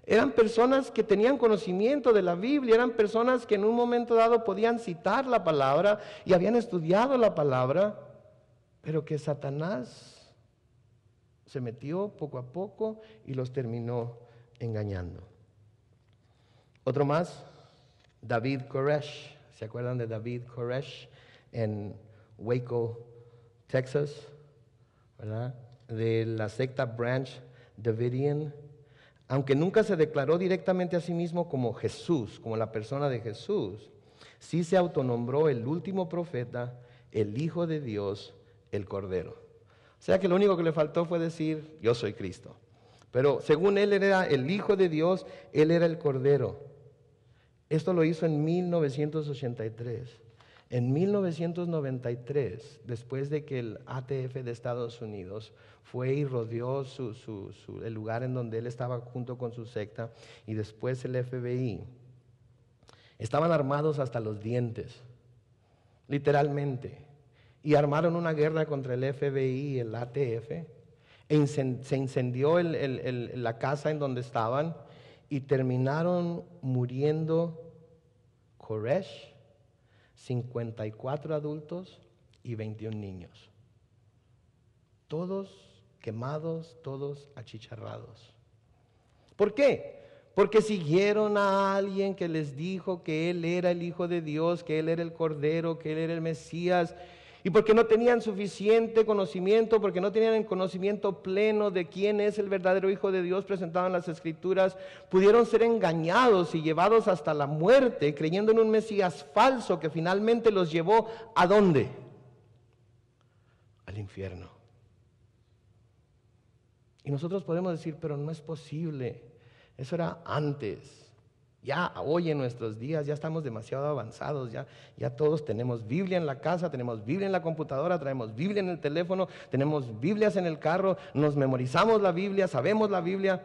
eran personas que tenían conocimiento de la Biblia, eran personas que en un momento dado podían citar la palabra y habían estudiado la palabra, pero que Satanás se metió poco a poco y los terminó engañando. Otro más, David Koresh. ¿Se acuerdan de David Koresh? En Waco, Texas, ¿verdad? De la secta Branch Davidian. Aunque nunca se declaró directamente a sí mismo como Jesús, como la persona de Jesús, sí se autonombró el último profeta, el Hijo de Dios, el Cordero. O sea que lo único que le faltó fue decir, yo soy Cristo. Pero según él era el Hijo de Dios, él era el Cordero. Esto lo hizo en 1983. En 1993, después de que el ATF de Estados Unidos fue y rodeó el lugar en donde él estaba junto con su secta, y después el FBI, estaban armados hasta los dientes, literalmente, y armaron una guerra contra el FBI y el ATF, se incendió la casa en donde estaban y terminaron muriendo Koresh, 54 adultos y 21 niños. Todos quemados, todos achicharrados. ¿Por qué? Porque siguieron a alguien que les dijo que él era el Hijo de Dios, que él era el Cordero, que él era el Mesías. Y porque no tenían suficiente conocimiento, porque no tenían el conocimiento pleno de quién es el verdadero Hijo de Dios presentado en las Escrituras, pudieron ser engañados y llevados hasta la muerte, creyendo en un Mesías falso que finalmente los llevó ¿a dónde? Al infierno. Y nosotros podemos decir, pero no es posible, eso era antes. Ya hoy en nuestros días ya estamos demasiado avanzados, ya todos tenemos Biblia en la casa, tenemos Biblia en la computadora, tenemos Biblia en el teléfono, tenemos Biblias en el carro, nos memorizamos la Biblia, sabemos la Biblia.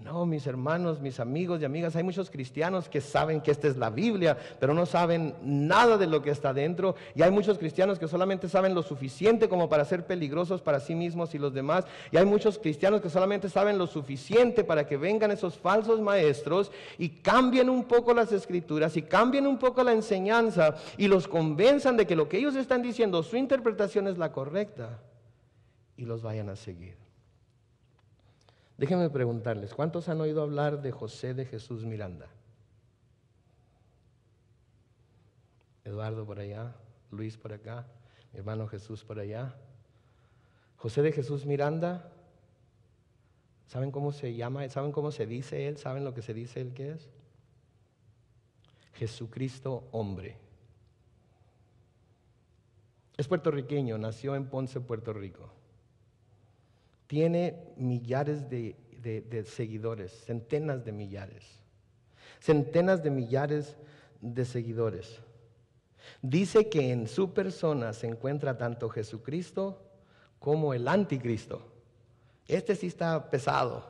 No, mis hermanos, mis amigos y amigas, hay muchos cristianos que saben que esta es la Biblia, pero no saben nada de lo que está dentro. Y hay muchos cristianos que solamente saben lo suficiente como para ser peligrosos para sí mismos y los demás. Y hay muchos cristianos que solamente saben lo suficiente para que vengan esos falsos maestros y cambien un poco las Escrituras y cambien un poco la enseñanza y los convenzan de que lo que ellos están diciendo, su interpretación es la correcta, y los vayan a seguir. Déjenme preguntarles, ¿cuántos han oído hablar de José de Jesús Miranda? Eduardo por allá, Luis por acá, mi hermano Jesús por allá. José de Jesús Miranda, ¿saben cómo se llama? ¿Saben cómo se dice él? ¿Saben lo que se dice él que es? Jesucristo hombre. Es puertorriqueño, nació en Ponce, Puerto Rico. Tiene millares de seguidores, centenas de millares de seguidores. Dice que en su persona se encuentra tanto Jesucristo como el anticristo. Este sí está pesado,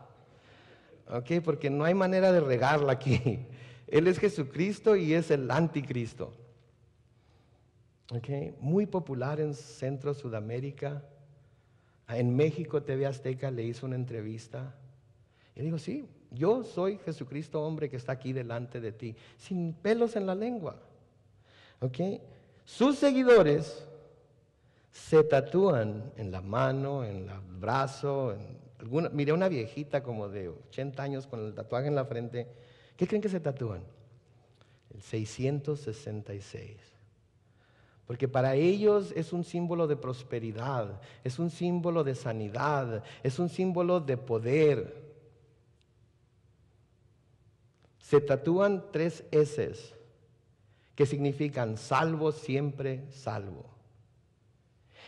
¿ok? Porque no hay manera de regarla aquí. Él es Jesucristo y es el anticristo. ¿Ok? Muy popular en Centro Sudamérica. En México, TV Azteca le hizo una entrevista. Y digo, sí, yo soy Jesucristo, hombre, que está aquí delante de ti, sin pelos en la lengua. ¿Ok? Sus seguidores se tatúan en la mano, en el brazo. Miré una viejita como de 80 años con el tatuaje en la frente. ¿Qué creen que se tatúan? El 666. Porque para ellos es un símbolo de prosperidad, es un símbolo de sanidad, es un símbolo de poder. Se tatúan 3 S que significan salvo, siempre salvo.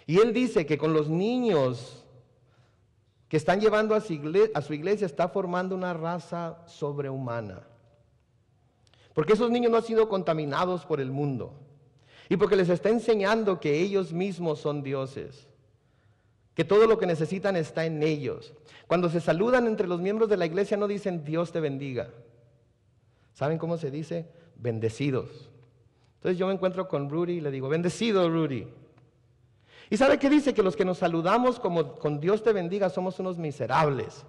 Y él dice que con los niños que están llevando a su iglesia está formando una raza sobrehumana. Porque esos niños no han sido contaminados por el mundo. Y porque les está enseñando que ellos mismos son dioses. Que todo lo que necesitan está en ellos. Cuando se saludan entre los miembros de la iglesia no dicen Dios te bendiga. ¿Saben cómo se dice? Bendecidos. Entonces yo me encuentro con Rudy y le digo, bendecido Rudy. ¿Y sabe qué dice? Que los que nos saludamos como con Dios te bendiga somos unos miserables.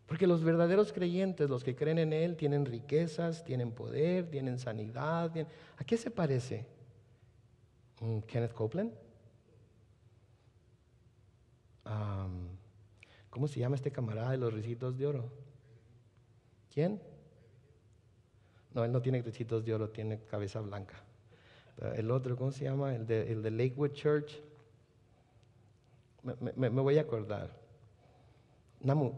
Porque los verdaderos creyentes, los que creen en Él, tienen riquezas, tienen poder, tienen sanidad. ¿A qué se parece? ¿Kenneth Copeland? ¿Cómo se llama este camarada de los ricitos de oro? ¿Quién? No, él no tiene ricitos de oro, tiene cabeza blanca. El otro, ¿cómo se llama? El de Lakewood Church. Me voy a acordar.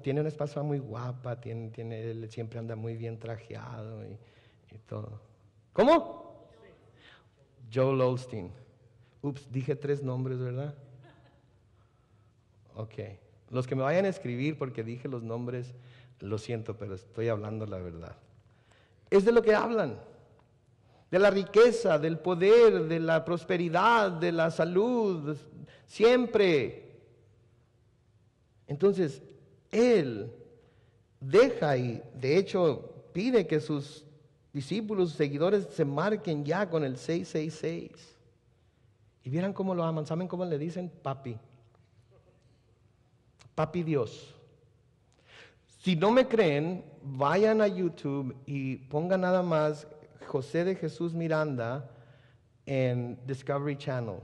Tiene una esposa muy guapa, él siempre anda muy bien trajeado y todo. ¿Cómo? Joel Osteen. Ups, dije 3 nombres, ¿verdad? Ok. Los que me vayan a escribir porque dije los nombres, lo siento, pero estoy hablando la verdad. Es de lo que hablan. De la riqueza, del poder, de la prosperidad, de la salud, siempre. Entonces, Él deja y de hecho pide que sus discípulos, seguidores se marquen ya con el 666. Y vieran cómo lo aman. ¿Saben cómo le dicen? Papi. Papi Dios. Si no me creen, vayan a YouTube y pongan nada más José de Jesús Miranda en Discovery Channel.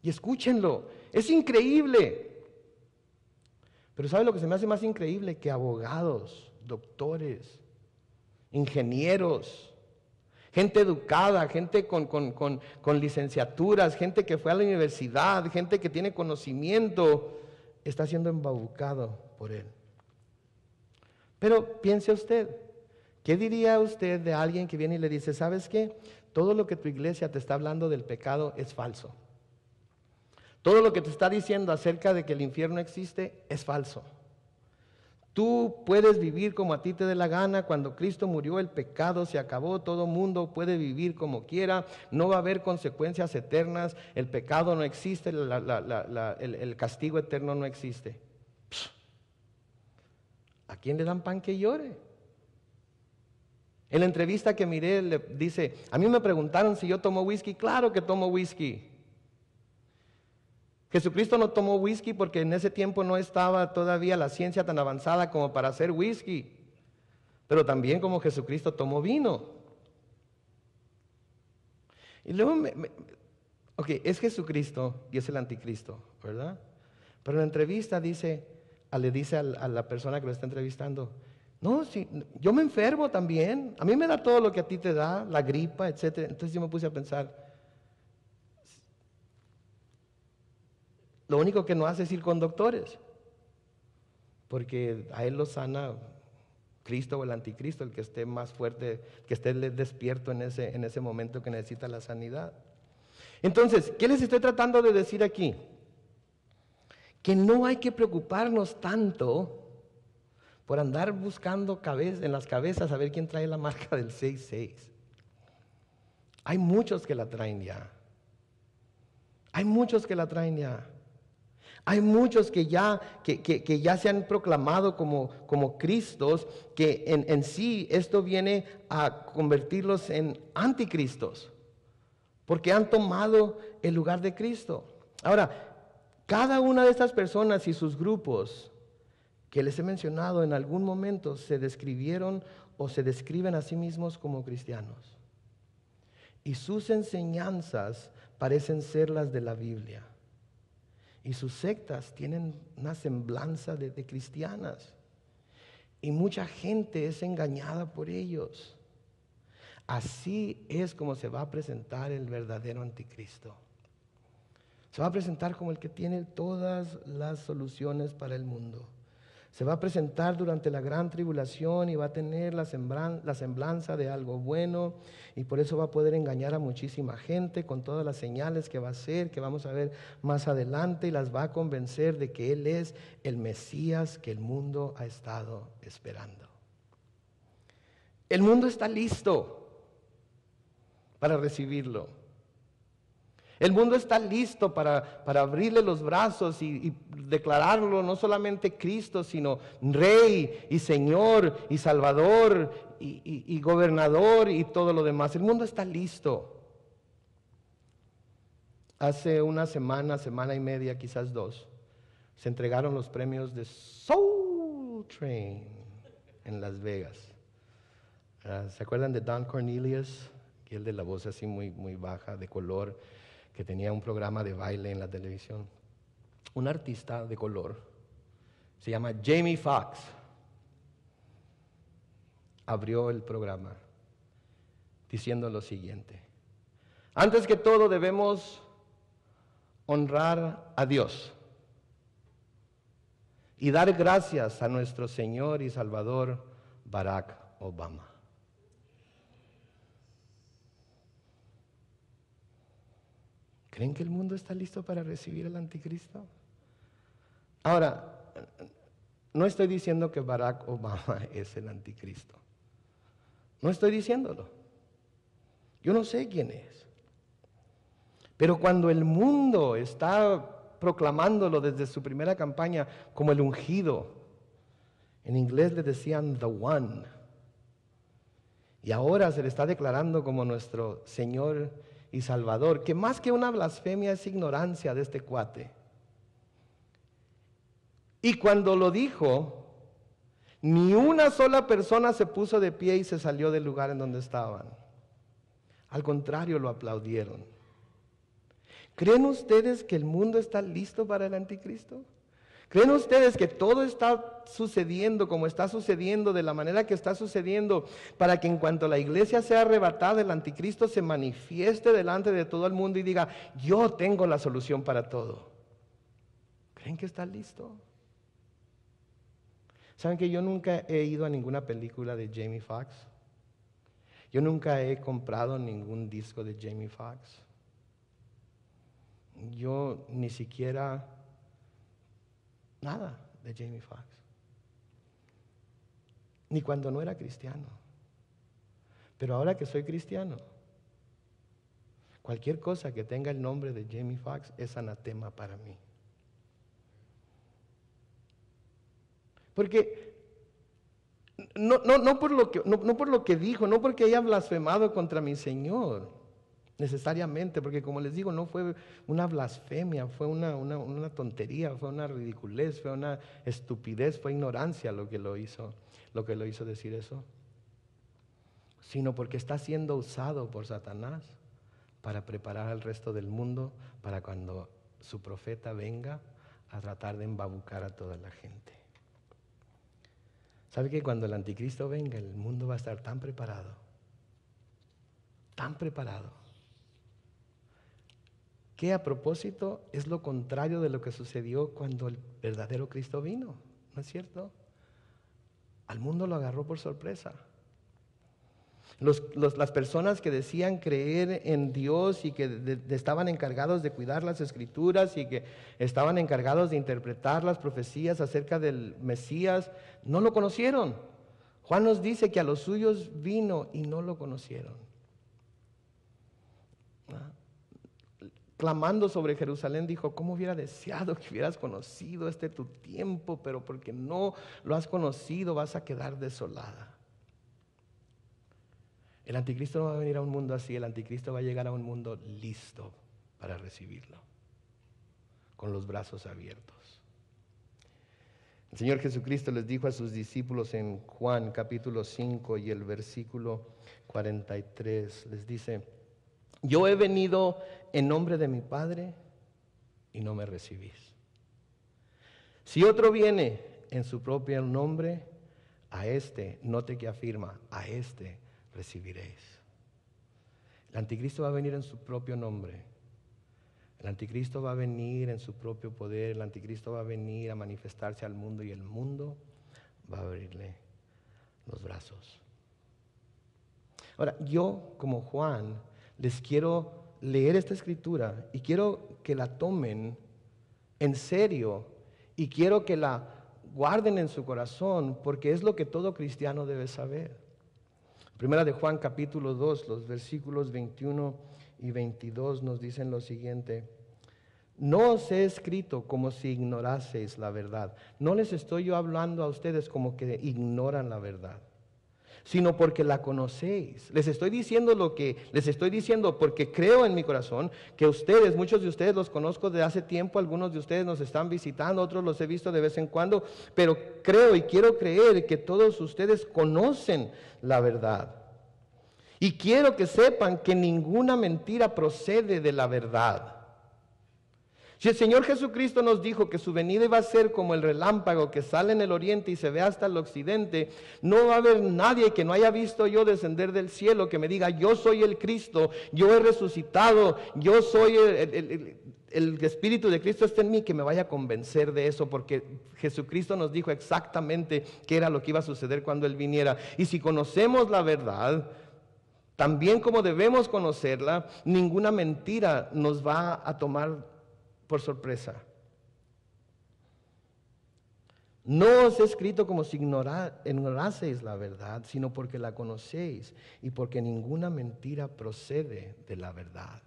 Y escúchenlo. Es increíble. Pero ¿sabe lo que se me hace más increíble? Que abogados, doctores, ingenieros, gente educada, gente con licenciaturas, gente que fue a la universidad, gente que tiene conocimiento, está siendo embaucado por él. Pero piense usted, ¿qué diría usted de alguien que viene y le dice, ¿sabes qué? Todo lo que tu iglesia te está hablando del pecado es falso. Todo lo que te está diciendo acerca de que el infierno existe es falso. Tú puedes vivir como a ti te dé la gana. Cuando Cristo murió, el pecado se acabó. Todo mundo puede vivir como quiera. No va a haber consecuencias eternas. El pecado no existe. El castigo eterno no existe. ¿A quién le dan pan que llore? En la entrevista que miré, le dice, a mí me preguntaron si yo tomo whisky. Claro que tomo whisky. Jesucristo no tomó whisky porque en ese tiempo no estaba todavía la ciencia tan avanzada como para hacer whisky. Pero también como Jesucristo tomó vino. Y luego, ok, es Jesucristo y es el anticristo, ¿verdad? Pero en la entrevista le dice a la persona que lo está entrevistando, no, sí, yo me enfermo también. A mí me da todo lo que a ti te da, la gripa, etc. Entonces yo me puse a pensar, lo único que no hace es ir con doctores, porque a él lo sana Cristo o el anticristo, el que esté más fuerte, que esté despierto en ese momento que necesita la sanidad. Entonces, ¿qué les estoy tratando de decir aquí? Que no hay que preocuparnos tanto por andar buscando en las cabezas a ver quién trae la marca del 666. Hay muchos que la traen ya. Hay muchos que la traen ya. Hay muchos que ya se han proclamado como Cristos, que en sí esto viene a convertirlos en anticristos, porque han tomado el lugar de Cristo. Ahora, cada una de estas personas y sus grupos que les he mencionado en algún momento se describieron o se describen a sí mismos como cristianos. Y sus enseñanzas parecen ser las de la Biblia. Y sus sectas tienen una semblanza de cristianas. Y mucha gente es engañada por ellos. Así es como se va a presentar el verdadero anticristo. Se va a presentar como el que tiene todas las soluciones para el mundo. Se va a presentar durante la gran tribulación y va a tener la semblanza de algo bueno, y por eso va a poder engañar a muchísima gente con todas las señales que va a hacer, que vamos a ver más adelante, y las va a convencer de que Él es el Mesías que el mundo ha estado esperando. El mundo está listo para recibirlo. El mundo está listo para abrirle los brazos y declararlo no solamente Cristo, sino Rey y Señor y Salvador y Gobernador y todo lo demás. El mundo está listo. Hace una semana y media, quizás dos, se entregaron los premios de Soul Train en Las Vegas. ¿Se acuerdan de Don Cornelius? Que el de la voz así muy, muy baja, de color, que tenía un programa de baile en la televisión. Un artista de color, se llama Jamie Foxx, abrió el programa diciendo lo siguiente: antes que todo debemos honrar a Dios y dar gracias a nuestro Señor y Salvador Barack Obama. ¿Creen que el mundo está listo para recibir al anticristo? Ahora, no estoy diciendo que Barack Obama es el anticristo. No estoy diciéndolo. Yo no sé quién es. Pero cuando el mundo está proclamándolo desde su primera campaña como el ungido, en inglés le decían the one, y ahora se le está declarando como nuestro Señor y Salvador, que más que una blasfemia es ignorancia de este cuate. Y cuando lo dijo, ni una sola persona se puso de pie y se salió del lugar en donde estaban. Al contrario, lo aplaudieron. ¿Creen ustedes que el mundo está listo para el anticristo? ¿Creen ustedes que todo está sucediendo como está sucediendo, de la manera que está sucediendo, para que en cuanto la iglesia sea arrebatada, el anticristo se manifieste delante de todo el mundo y diga: yo tengo la solución para todo? ¿Creen que está listo? ¿Saben que yo nunca he ido a ninguna película de Jamie Foxx? Yo nunca he comprado ningún disco de Jamie Foxx. Yo ni siquiera nada de Jamie Foxx. Ni cuando no era cristiano. Pero ahora que soy cristiano, cualquier cosa que tenga el nombre de Jamie Foxx es anatema para mí. Porque no por lo que dijo, no porque haya blasfemado contra mi Señor, necesariamente, porque como les digo, no fue una blasfemia, fue una tontería, fue una ridiculez, fue una estupidez, fue ignorancia lo que lo hizo decir eso, sino porque está siendo usado por Satanás para preparar al resto del mundo para cuando su profeta venga a tratar de embabucar a toda la gente. ¿Sabe que cuando el anticristo venga, el mundo va a estar tan preparado, que a propósito es lo contrario de lo que sucedió cuando el verdadero Cristo vino? ¿No es cierto? Al mundo lo agarró por sorpresa. Las personas que decían creer en Dios y que estaban encargados de cuidar las Escrituras y que estaban encargados de interpretar las profecías acerca del Mesías, no lo conocieron. Juan nos dice que a los suyos vino y no lo conocieron. Clamando sobre Jerusalén, dijo: ¿cómo hubiera deseado que hubieras conocido tu tiempo? Pero porque no lo has conocido, vas a quedar desolada. El anticristo no va a venir a un mundo así. El anticristo va a llegar a un mundo listo para recibirlo, con los brazos abiertos. El Señor Jesucristo les dijo a sus discípulos en Juan capítulo 5 y el versículo 43, les dice: yo he venido en nombre de mi Padre y no me recibís. Si otro viene en su propio nombre, a note que afirma, a recibiréis. El anticristo va a venir en su propio nombre. El anticristo va a venir en su propio poder. El anticristo va a venir a manifestarse al mundo y el mundo va a abrirle los brazos. Ahora, yo como Juan les quiero leer esta escritura y quiero que la tomen en serio y quiero que la guarden en su corazón, porque es lo que todo cristiano debe saber. Primera de Juan capítulo 2, los versículos 21 y 22 nos dicen lo siguiente: no os he escrito como si ignoraseis la verdad. No les estoy yo hablando a ustedes como que ignoran la verdad, sino porque la conocéis. Les estoy diciendo lo que les estoy diciendo porque creo en mi corazón que ustedes, muchos de ustedes los conozco de hace tiempo, algunos de ustedes nos están visitando, otros los he visto de vez en cuando, pero creo y quiero creer que todos ustedes conocen la verdad. Y quiero que sepan que ninguna mentira procede de la verdad. Si el Señor Jesucristo nos dijo que su venida iba a ser como el relámpago que sale en el oriente y se ve hasta el occidente, no va a haber nadie que no haya visto yo descender del cielo que me diga: yo soy el Cristo, yo he resucitado, yo soy el Espíritu de Cristo está en mí, que me vaya a convencer de eso, porque Jesucristo nos dijo exactamente qué era lo que iba a suceder cuando Él viniera. Y si conocemos la verdad, también como debemos conocerla, ninguna mentira nos va a tomar por sorpresa. No os he escrito como si ignoraseis la verdad, sino porque la conocéis y porque ninguna mentira procede de la verdad.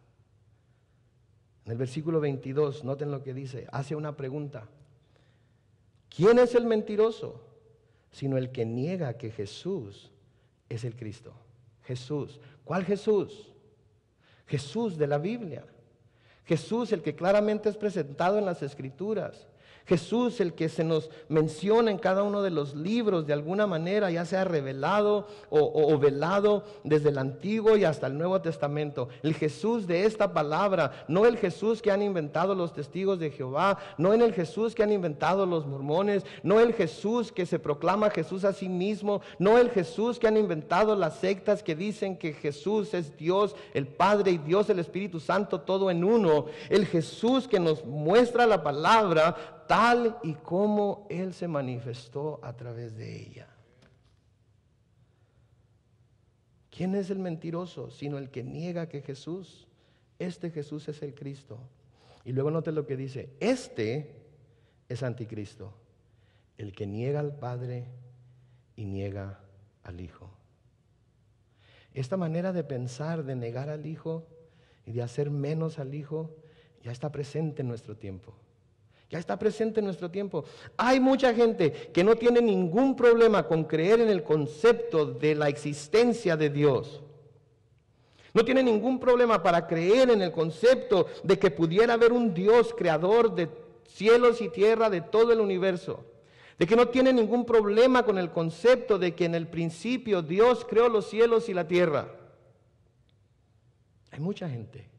En el versículo 22, noten lo que dice, hace una pregunta: ¿quién es el mentiroso? Sino el que niega que Jesús es el Cristo. Jesús. ¿Cuál Jesús? Jesús de la Biblia. Jesús, el que claramente es presentado en las Escrituras. Jesús, el que se nos menciona en cada uno de los libros de alguna manera, ya sea revelado o velado desde el Antiguo y hasta el Nuevo Testamento. El Jesús de esta palabra, no el Jesús que han inventado los testigos de Jehová, no en el Jesús que han inventado los mormones, no el Jesús que se proclama Jesús a sí mismo, no el Jesús que han inventado las sectas que dicen que Jesús es Dios el Padre y Dios el Espíritu Santo, todo en uno. El Jesús que nos muestra la palabra tal y como Él se manifestó a través de ella. ¿Quién es el mentiroso? Sino el que niega que Jesús, Jesús es el Cristo. Y luego note lo que dice: es anticristo, el que niega al Padre y niega al Hijo. Esta manera de pensar, de negar al Hijo y de hacer menos al Hijo, ya está presente en nuestro tiempo. Ya está presente en nuestro tiempo. Hay mucha gente que no tiene ningún problema con creer en el concepto de la existencia de Dios. No tiene ningún problema para creer en el concepto de que pudiera haber un Dios creador de cielos y tierra, de todo el universo. De que no tiene ningún problema con el concepto de que en el principio Dios creó los cielos y la tierra. Hay mucha gente,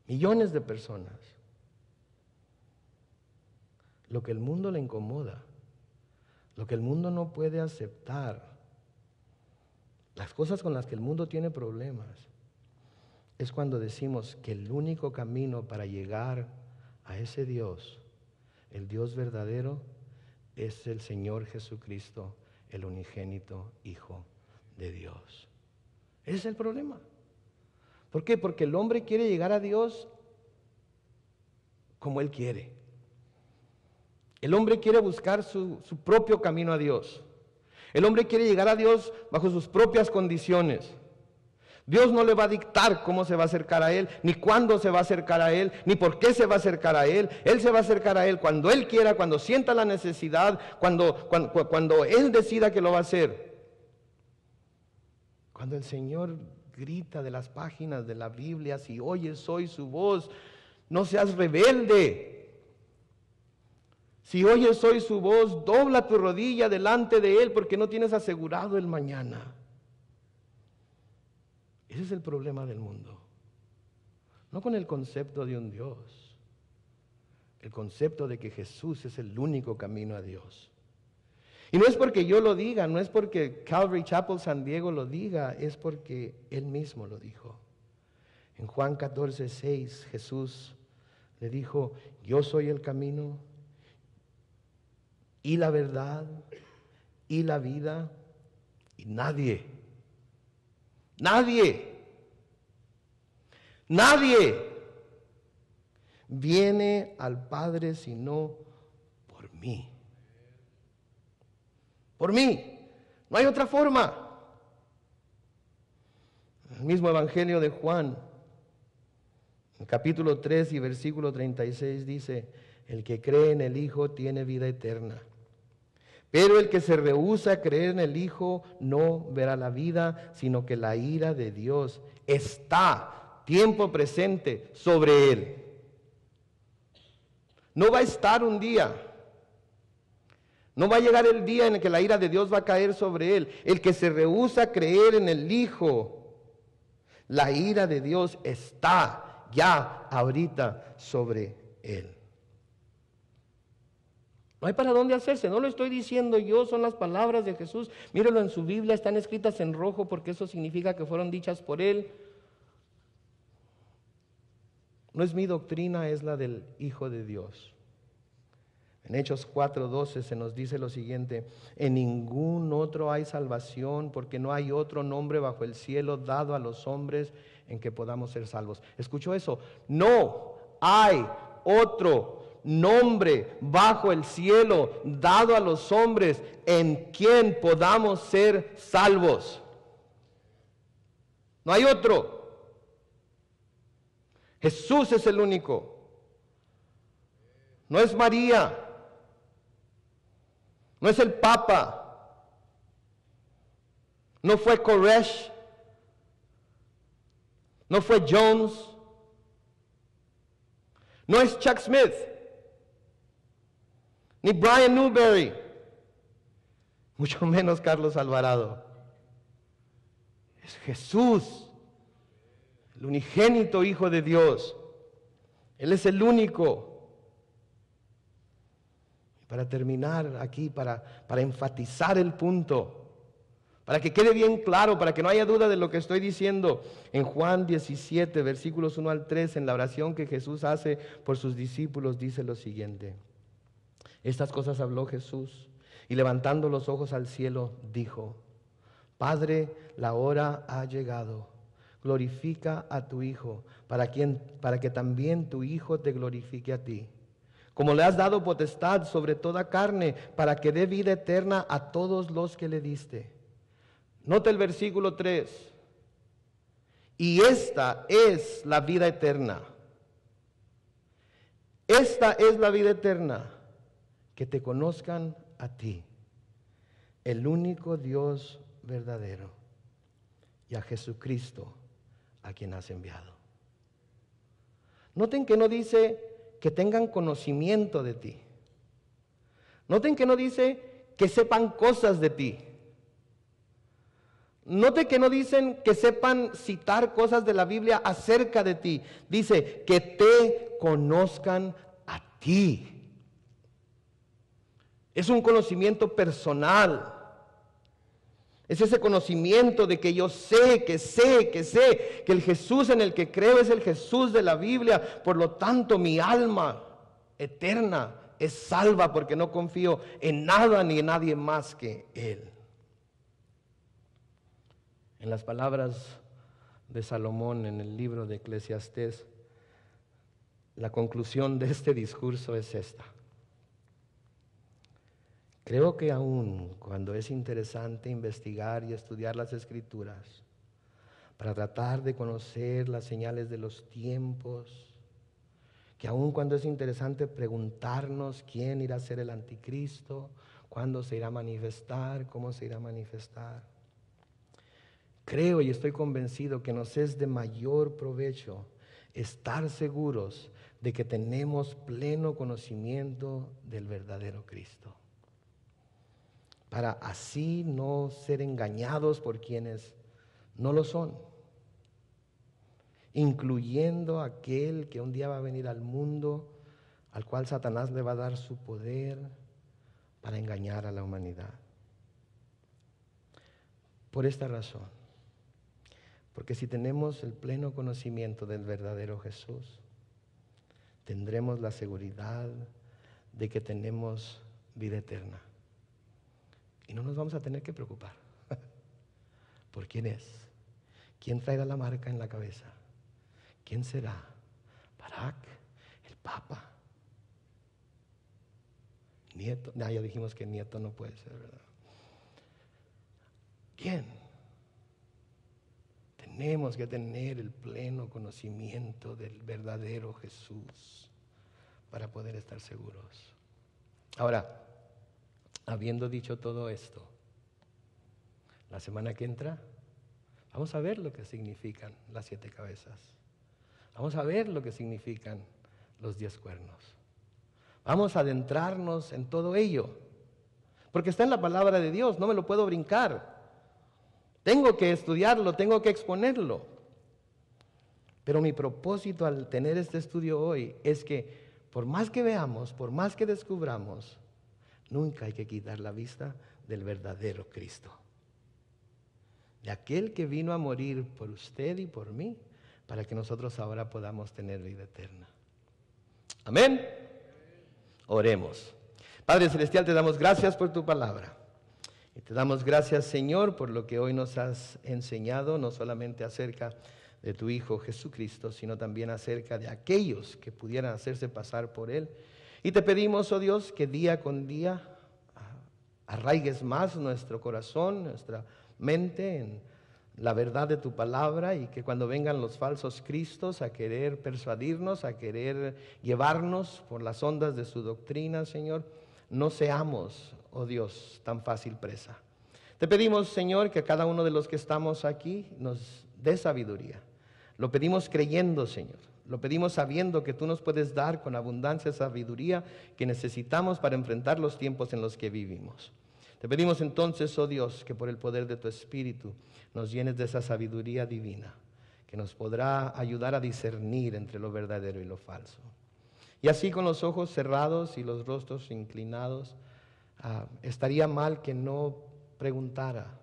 millones de personas. Lo que el mundo le incomoda, lo que el mundo no puede aceptar, las cosas con las que el mundo tiene problemas, es cuando decimos que el único camino para llegar a ese Dios, el Dios verdadero, es el Señor Jesucristo, el unigénito Hijo de Dios. Ese es el problema. ¿Por qué? Porque el hombre quiere llegar a Dios como él quiere. El hombre quiere buscar su propio camino a Dios. El hombre quiere llegar a Dios bajo sus propias condiciones. Dios no le va a dictar cómo se va a acercar a Él, ni cuándo se va a acercar a Él, ni por qué se va a acercar a Él. Él se va a acercar a Él cuando Él quiera, cuando sienta la necesidad, cuando Él decida que lo va a hacer. Cuando el Señor grita de las páginas de la Biblia, si oyes hoy su voz, no seas rebelde. Si oyes hoy su voz, dobla tu rodilla delante de Él porque no tienes asegurado el mañana. Ese es el problema del mundo. No con el concepto de un Dios. El concepto de que Jesús es el único camino a Dios. Y no es porque yo lo diga, no es porque Calvary Chapel San Diego lo diga, es porque Él mismo lo dijo. En Juan 14:6 Jesús le dijo, yo soy el camino y la verdad y la vida, y nadie viene al Padre sino por mí. Por mí, no hay otra forma. El mismo Evangelio de Juan, en capítulo 3 y versículo 36 dice, el que cree en el Hijo tiene vida eterna. Pero el que se rehúsa a creer en el Hijo no verá la vida, sino que la ira de Dios está, tiempo presente, sobre él. No va a estar un día. No va a llegar el día en el que la ira de Dios va a caer sobre él. El que se rehúsa a creer en el Hijo, la ira de Dios está ya ahorita sobre él. No hay para dónde hacerse, no lo estoy diciendo yo, son las palabras de Jesús. Míralo en su Biblia, están escritas en rojo porque eso significa que fueron dichas por Él. No es mi doctrina, es la del Hijo de Dios. En Hechos 4:12 se nos dice lo siguiente, en ningún otro hay salvación porque no hay otro nombre bajo el cielo dado a los hombres en que podamos ser salvos. ¿Escuchó eso? No hay otro nombre bajo el cielo dado a los hombres en quien podamos ser salvos. No hay otro. Jesús es el único. No es María. No es el Papa. No fue Koresh. No fue Jones. No es Chuck Smith. Ni Brian Newberry, mucho menos Carlos Alvarado. Es Jesús, el unigénito Hijo de Dios. Él es el único. Y para terminar aquí, para enfatizar el punto, para que quede bien claro, para que no haya duda de lo que estoy diciendo, en Juan 17, versículos 1 al 3, en la oración que Jesús hace por sus discípulos, dice lo siguiente. Estas cosas habló Jesús y levantando los ojos al cielo dijo, Padre, la hora ha llegado, glorifica a tu Hijo, para que también tu Hijo te glorifique a ti. Como le has dado potestad sobre toda carne, para que dé vida eterna a todos los que le diste. Nota el versículo 3. Y esta es la vida eterna. Esta es la vida eterna. Que te conozcan a ti, el único Dios verdadero, y a Jesucristo, a quien has enviado. Noten que no dice que tengan conocimiento de ti. Noten que no dice que sepan cosas de ti. Noten que no dicen que sepan citar cosas de la Biblia acerca de ti. Dice que te conozcan a ti. Es un conocimiento personal. Es ese conocimiento de que yo sé, que el Jesús en el que creo es el Jesús de la Biblia. Por lo tanto, mi alma eterna es salva porque no confío en nada ni en nadie más que Él. En las palabras de Salomón en el libro de Eclesiastés, la conclusión de este discurso es esta. Creo que aún cuando es interesante investigar y estudiar las Escrituras para tratar de conocer las señales de los tiempos, que aún cuando es interesante preguntarnos quién irá a ser el anticristo, cuándo se irá a manifestar, cómo se irá a manifestar, creo y estoy convencido que nos es de mayor provecho estar seguros de que tenemos pleno conocimiento del verdadero Cristo, para así no ser engañados por quienes no lo son, incluyendo aquel que un día va a venir al mundo, al cual Satanás le va a dar su poder para engañar a la humanidad. Por esta razón, porque si tenemos el pleno conocimiento del verdadero Jesús, tendremos la seguridad de que tenemos vida eterna. Y no nos vamos a tener que preocupar por quién es, quién traerá la marca en la cabeza, quién será, Barak, el Papa, nieto. Ya dijimos que nieto no puede ser, ¿verdad? ¿Quién? Tenemos que tener el pleno conocimiento del verdadero Jesús para poder estar seguros. Ahora, habiendo dicho todo esto, la semana que entra vamos a ver lo que significan las 7 cabezas. Vamos a ver lo que significan los 10 cuernos. Vamos a adentrarnos en todo ello, porque está en la palabra de Dios, no me lo puedo brincar. Tengo que estudiarlo, tengo que exponerlo. Pero mi propósito al tener este estudio hoy es que por más que veamos, por más que descubramos, nunca hay que quitar la vista del verdadero Cristo, de aquel que vino a morir por usted y por mí, para que nosotros ahora podamos tener vida eterna. Amén. Oremos. Padre Celestial, te damos gracias por tu palabra. Y te damos gracias, Señor, por lo que hoy nos has enseñado, no solamente acerca de tu Hijo Jesucristo, sino también acerca de aquellos que pudieran hacerse pasar por Él. Y te pedimos, oh Dios, que día con día arraigues más nuestro corazón, nuestra mente en la verdad de tu palabra, y que cuando vengan los falsos cristos a querer persuadirnos, a querer llevarnos por las ondas de su doctrina, Señor, no seamos, oh Dios, tan fácil presa. Te pedimos, Señor, que a cada uno de los que estamos aquí nos dé sabiduría. Lo pedimos creyendo, Señor. Lo pedimos sabiendo que tú nos puedes dar con abundancia sabiduría que necesitamos para enfrentar los tiempos en los que vivimos. Te pedimos entonces, oh Dios, que por el poder de tu Espíritu nos llenes de esa sabiduría divina, que nos podrá ayudar a discernir entre lo verdadero y lo falso. Y así, con los ojos cerrados y los rostros inclinados, estaría mal que no preguntara,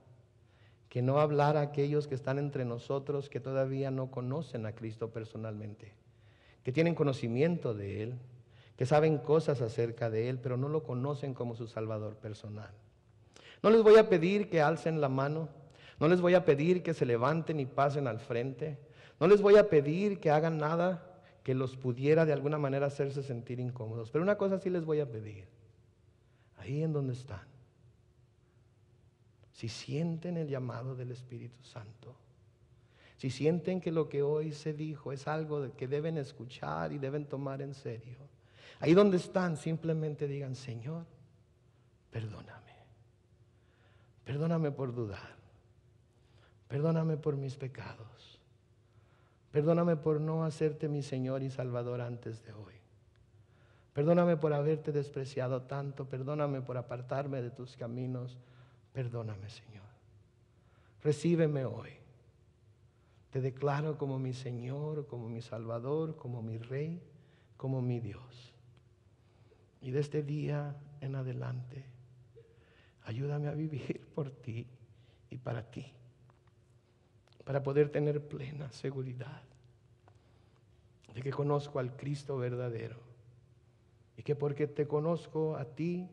que no hablara a aquellos que están entre nosotros que todavía no conocen a Cristo personalmente, que tienen conocimiento de Él, que saben cosas acerca de Él, pero no lo conocen como su Salvador personal. No les voy a pedir que alcen la mano, no les voy a pedir que se levanten y pasen al frente, no les voy a pedir que hagan nada que los pudiera de alguna manera hacerse sentir incómodos, pero una cosa sí les voy a pedir, ahí en donde están, si sienten el llamado del Espíritu Santo, si sienten que lo que hoy se dijo es algo que deben escuchar y deben tomar en serio, ahí donde están simplemente digan: Señor, perdóname. Perdóname por dudar. Perdóname por mis pecados. Perdóname por no hacerte mi Señor y Salvador antes de hoy. Perdóname por haberte despreciado tanto. Perdóname por apartarme de tus caminos. Perdóname, Señor. Recíbeme hoy. Te declaro como mi Señor, como mi Salvador, como mi Rey, como mi Dios. Y de este día en adelante, ayúdame a vivir por ti y para ti, para poder tener plena seguridad de que conozco al Cristo verdadero y que porque te conozco a ti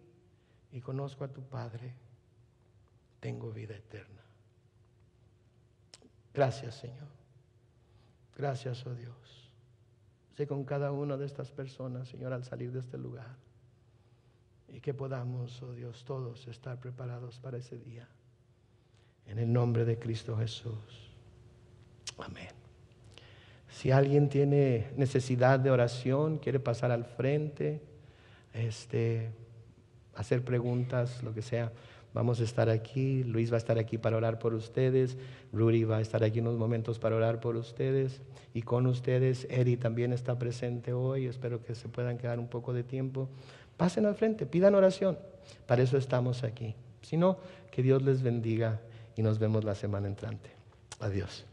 y conozco a tu Padre, tengo vida eterna. Gracias, Señor. Gracias, oh Dios. Sé con cada una de estas personas, Señor, al salir de este lugar. Y que podamos, oh Dios, todos estar preparados para ese día. En el nombre de Cristo Jesús. Amén. Si alguien tiene necesidad de oración, quiere pasar al frente, hacer preguntas, lo que sea, vamos a estar aquí. Luis va a estar aquí para orar por ustedes. Rudy va a estar aquí unos momentos para orar por ustedes y con ustedes. Eri también está presente hoy. Espero que se puedan quedar un poco de tiempo. Pasen al frente, pidan oración. Para eso estamos aquí. Si no, que Dios les bendiga y nos vemos la semana entrante. Adiós.